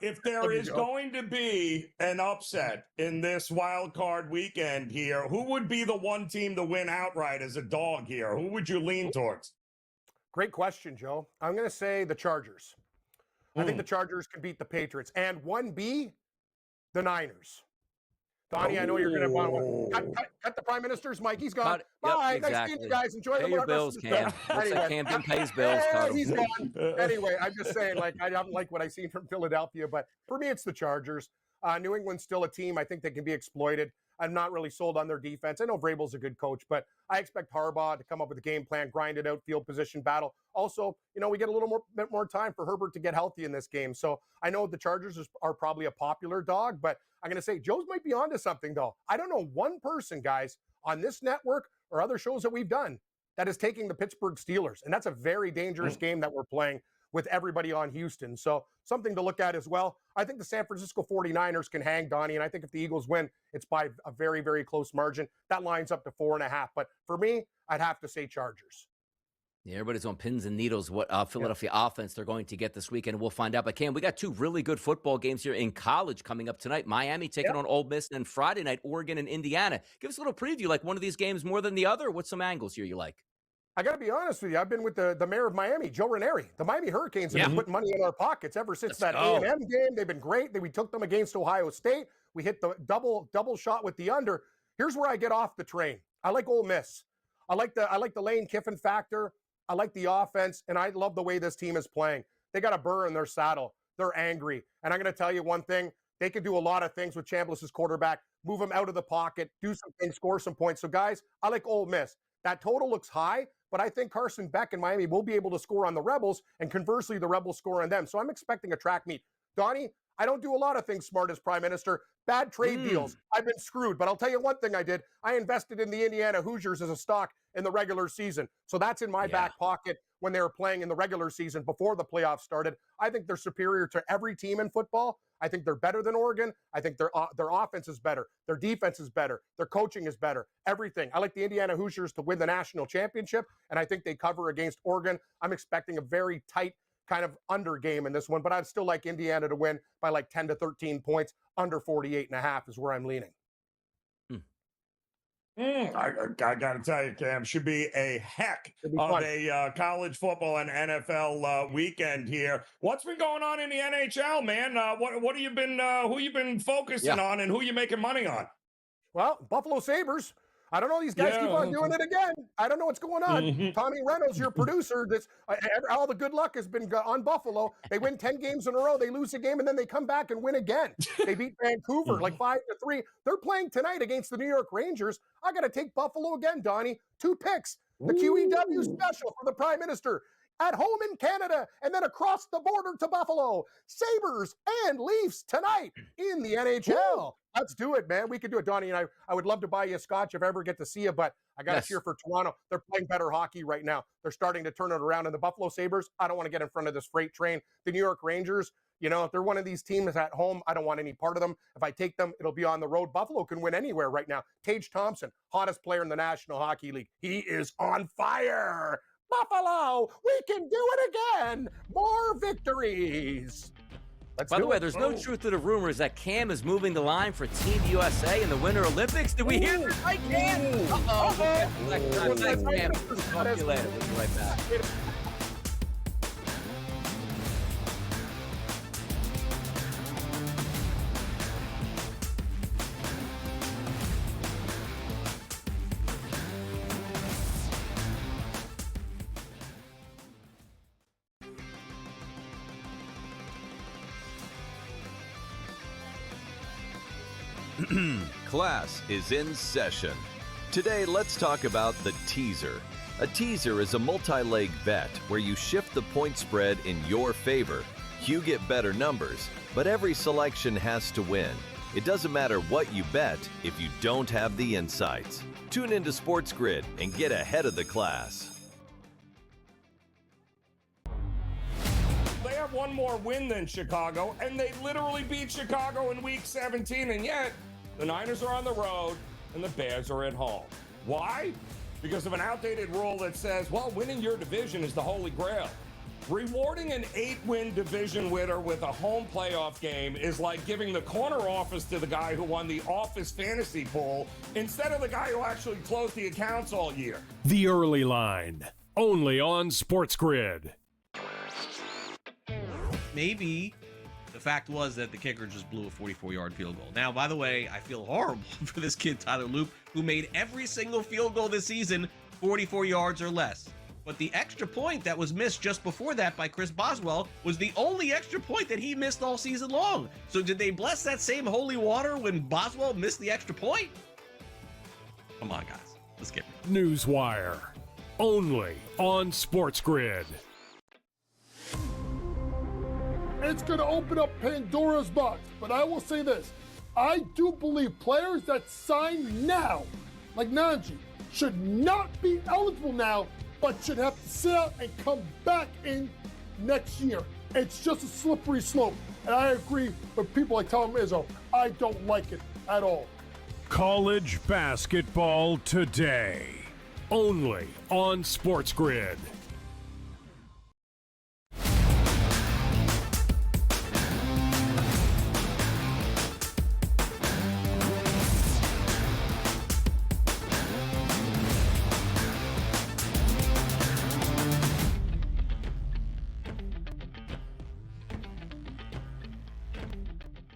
If there is going to be an upset in this wild card weekend here, who would be the one team to win outright as a dog here? Who would you lean towards? Great question, Joe. I'm going to say the Chargers. I think the Chargers can beat the Patriots. And 1B, the Niners. Donnie, I know you're going to want to cut the Prime Minister's mic. He's gone. Bye. Nice seeing you guys. Enjoy Pay your bills, Cam. Looks like Cam didn't pay his bills. He's gone. Anyway, I'm just saying, I don't like what I've seen from Philadelphia, but for me, it's the Chargers. New England's still a team. I think they can be exploited. I'm not really sold on their defense. I know Vrabel's a good coach, but I expect Harbaugh to come up with a game plan, grind it out, field position battle. Also, we get a little bit more time for Herbert to get healthy in this game. So I know the Chargers are probably a popular dog, but I'm going to say Joe's might be onto something, though. I don't know one person, guys, on this network or other shows that we've done that is taking the Pittsburgh Steelers. And that's a very dangerous game that we're playing with everybody on Houston. So something to look at as well. I think the San Francisco 49ers can hang, Donnie, and I think if the Eagles win, it's by a very, very close margin. That lines up to 4.5. But for me, I'd have to say Chargers. Yeah, everybody's on pins and needles what Philadelphia offense they're going to get this weekend. We'll find out. But Cam, we got two really good football games here in college coming up tonight. Miami taking on Ole Miss, and then Friday night, Oregon and Indiana. Give us a little preview, like one of these games more than the other. What's some angles here you like? I got to be honest with you. I've been with the mayor of Miami, Joe Ranieri. The Miami Hurricanes have been putting money in our pockets ever since that A&M game. They've been great. We took them against Ohio State. We hit the double shot with the under. Here's where I get off the train. I like Ole Miss. I like the Lane Kiffin factor. I like the offense, and I love the way this team is playing. They got a burr in their saddle. They're angry. And I'm going to tell you one thing. They can do a lot of things with Chambliss as quarterback, move him out of the pocket, do some things, score some points. So, guys, I like Ole Miss. That total looks high, but I think Carson Beck and Miami will be able to score on the Rebels, and conversely, the Rebels score on them. So I'm expecting a track meet. Donnie, I don't do a lot of things smart as Prime Minister. Bad trade deals. I've been screwed. But I'll tell you one thing I did. I invested in the Indiana Hoosiers as a stock in the regular season. So that's in my back pocket when they were playing in the regular season before the playoffs started. I think they're superior to every team in football. I think they're better than Oregon. I think their offense is better. Their defense is better. Their coaching is better. Everything. I like the Indiana Hoosiers to win the national championship, and I think they cover against Oregon. I'm expecting a very tight kind of under game in this one, but I'd still like Indiana to win by like 10 to 13 points. Under 48.5 is where I'm leaning. I got to tell you, Cam, should be a heck of a college football and NFL weekend here. What's been going on in the NHL, man? What have you been? Who you been focusing on, and who you making money on? Well, Buffalo Sabres. I don't know. These guys keep on doing it again. I don't know what's going on. Tommy Reynolds, your producer, all the good luck has been on Buffalo. They win 10 games in a row. They lose a game, and then they come back and win again. They beat Vancouver like 5-3. They're playing tonight against the New York Rangers. I got to take Buffalo again, Donnie. 2 picks. The QEW special for the Prime Minister. At home in Canada, and then across the border to Buffalo. Sabres and Leafs tonight in the NHL. Let's do it, man. We can do it, Donnie. And I would love to buy you a scotch if I ever get to see you, but I got to cheer for Toronto. They're playing better hockey right now. They're starting to turn it around. And the Buffalo Sabres, I don't want to get in front of this freight train. The New York Rangers, you know, if they're one of these teams at home, I don't want any part of them. If I take them, it'll be on the road. Buffalo can win anywhere right now. Tage Thompson, hottest player in the National Hockey League. He is on fire. Buffalo, we can do it again. More victories. By the way, there's no truth to the rumors that Cam is moving the line for Team USA in the Winter Olympics. Did we hear this right, Cam? Thanks, Cam. Talk to you later. We'll be right back. Class is in session. Today, let's talk about the teaser. A teaser is a multi-leg bet where you shift the point spread in your favor. You get better numbers, but every selection has to win. It doesn't matter what you bet if you don't have the insights. Tune into SportsGrid and get ahead of the class. They have one more win than Chicago, and they literally beat Chicago in Week 17, and yet the Niners are on the road and the Bears are at home. Why? Because of an outdated rule that says, well, winning your division is the holy grail. Rewarding an 8-win division winner with a home playoff game is like giving the corner office to the guy who won the office fantasy pool instead of the guy who actually closed the accounts all year. The Early Line, only on SportsGrid. Maybe the fact was that the kicker just blew a 44-yard field goal. Now, by the way, I feel horrible for this kid, Tyler Loop, who made every single field goal this season 44 yards or less. But the extra point that was missed just before that by Chris Boswell was the only extra point that he missed all season long. So did they bless that same holy water when Boswell missed the extra point? Come on, guys. Let's get it. Newswire, only on SportsGrid. It's going to open up Pandora's box, but I will say this. I do believe players that sign now, like Najee, should not be eligible now, but should have to sit out and come back in next year. It's just a slippery slope. And I agree with people like Tom Izzo. I don't like it at all. College basketball today, only on SportsGrid.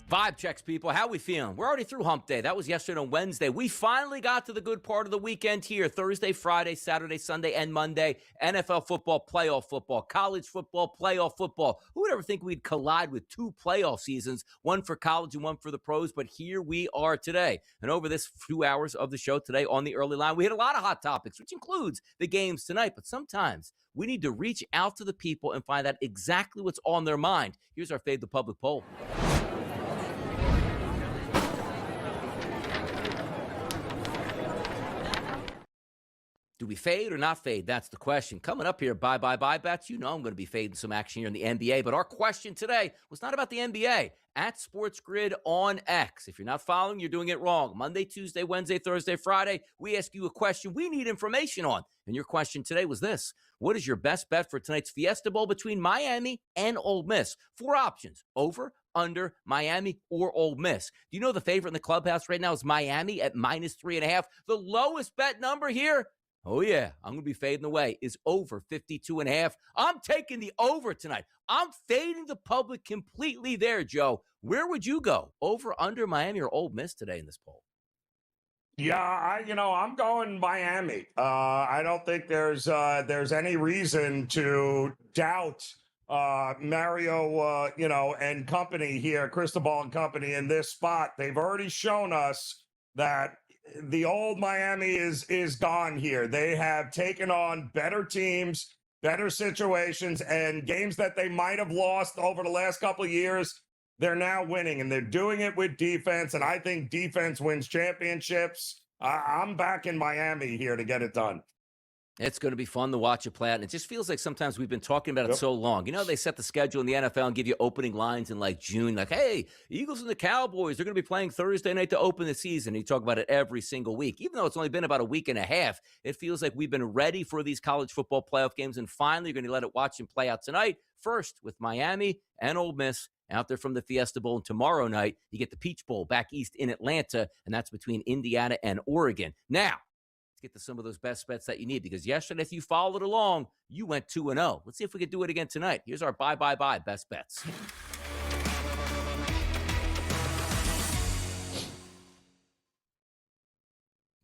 Vibe checks, people. How we feeling? We're already through hump day. That was yesterday on Wednesday. We finally got to the good part of the weekend here. Thursday, Friday, Saturday, Sunday, and Monday. NFL football, playoff football, college football, playoff football. Who would ever think we'd collide with two playoff seasons, one for college and one for the pros? But here we are today. And over this few hours of the show today on the early line, we hit a lot of hot topics, which includes the games tonight. But sometimes we need to reach out to the people and find out exactly what's on their mind. Here's our Fade the Public poll. Do we fade or not fade? That's the question. Coming up here, bye bets. You know I'm going to be fading some action here in the NBA. But our question today was not about the NBA. At SportsGrid on X. If you're not following, you're doing it wrong. Monday, Tuesday, Wednesday, Thursday, Friday, we ask you a question we need information on. And your question today was this. What is your best bet for tonight's Fiesta Bowl between Miami and Ole Miss? 4 options. Over, under, Miami, or Ole Miss. Do you know the favorite in the clubhouse right now is Miami at -3.5? The lowest bet number here, oh, yeah, I'm going to be fading away, is over 52.5. I'm taking the over tonight. I'm fading the public completely there, Joe. Where would you go? Over, under, Miami, or Ole Miss today in this poll? Yeah, I'm going Miami. I don't think there's any reason to doubt Mario, and company here, Cristobal and company in this spot. They've already shown us that the old Miami is gone here. They have taken on better teams, better situations, and games that they might have lost over the last couple of years. They're now winning, and they're doing it with defense, and I think defense wins championships. I'm back in Miami here to get it done. It's going to be fun to watch it play out. And it just feels like sometimes we've been talking about it so long. You know, they set the schedule in the NFL and give you opening lines in like June. Like, hey, Eagles and the Cowboys, they're going to be playing Thursday night to open the season. And you talk about it every single week. Even though it's only been about a week and a half, it feels like we've been ready for these college football playoff games. And finally, you're going to let it watch and play out tonight. First with Miami and Ole Miss out there from the Fiesta Bowl. And tomorrow night, you get the Peach Bowl back east in Atlanta. And that's between Indiana and Oregon. Now, let's get to some of those best bets that you need, because yesterday, if you followed along, you went 2-0. Let's see if we could do it again tonight. Here's our bye best bets.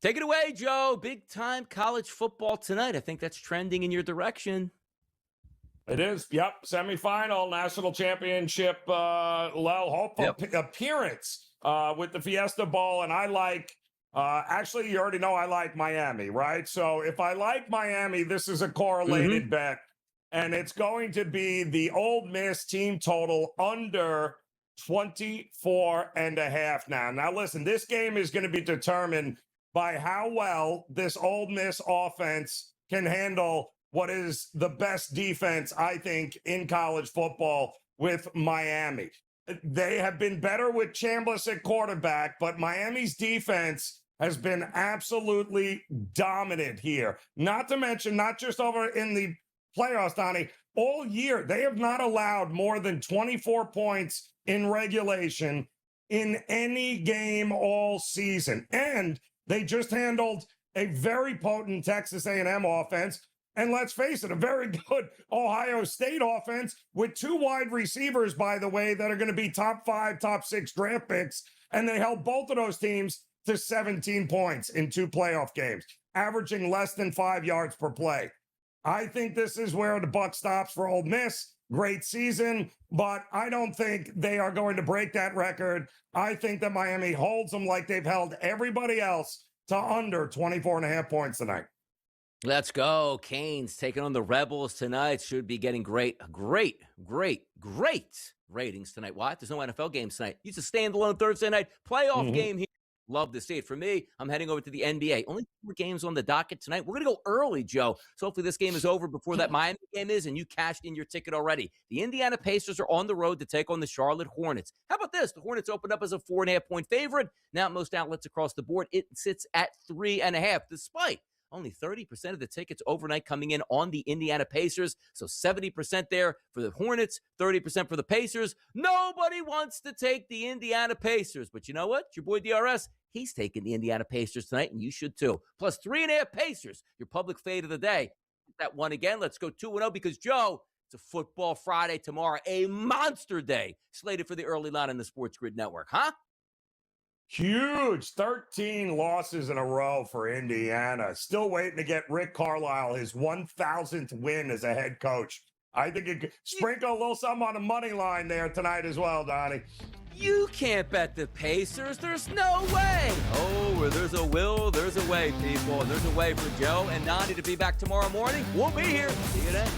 Take it away, Joe. Big time college football tonight. I think that's trending in your direction. It is. Yep. Semifinal, national championship, hopeful appearance with the Fiesta Bowl. And I like, actually, you already know I like Miami, right? So if I like Miami, this is a correlated bet. And it's going to be the Ole Miss team total under 24.5 now. Now, listen, this game is going to be determined by how well this Ole Miss offense can handle what is the best defense, I think, in college football with Miami. They have been better with Chambliss at quarterback, but Miami's defense has been absolutely dominant here. Not to mention, not just over in the playoffs, Donnie, all year, they have not allowed more than 24 points in regulation in any game all season. And they just handled a very potent Texas A&M offense. And let's face it, a very good Ohio State offense with 2 wide receivers, by the way, that are going to be top 5, top 6 draft picks. And they held both of those teams to 17 points in 2 playoff games, averaging less than 5 yards per play. I think this is where the buck stops for Ole Miss. Great season, but I don't think they are going to break that record. I think that Miami holds them like they've held everybody else to under 24.5 points tonight. Let's go. Canes taking on the Rebels tonight. Should be getting great ratings tonight. Why? There's no NFL games tonight. It's a standalone Thursday night playoff game here. Love to see it. For me, I'm heading over to the NBA. Only 4 games on the docket tonight. We're going to go early, Joe. So hopefully this game is over before that Miami game is, and you cashed in your ticket already. The Indiana Pacers are on the road to take on the Charlotte Hornets. How about this? The Hornets opened up as a 4.5-point favorite. Now, most outlets across the board, it sits at 3.5, despite only 30% of the tickets overnight coming in on the Indiana Pacers. So 70% there for the Hornets, 30% for the Pacers. Nobody wants to take the Indiana Pacers. But you know what? Your boy DRS, he's taking the Indiana Pacers tonight, and you should too. Plus 3.5 Pacers, your public fade of the day. That one again. Let's go 2-0 because, Joe, It's a football Friday tomorrow, a monster day slated for the early line on the Sports Grid Network, huh? Huge 13 losses in a row for Indiana. Still waiting to get Rick Carlisle his 1,000th win as a head coach. I think it could sprinkle a little something on the money line there tonight as well, Donnie. You can't bet the Pacers. There's no way. Oh, where there's a will, there's a way, people. And there's a way for Joe and Donnie to be back tomorrow morning. We'll be here. See you then.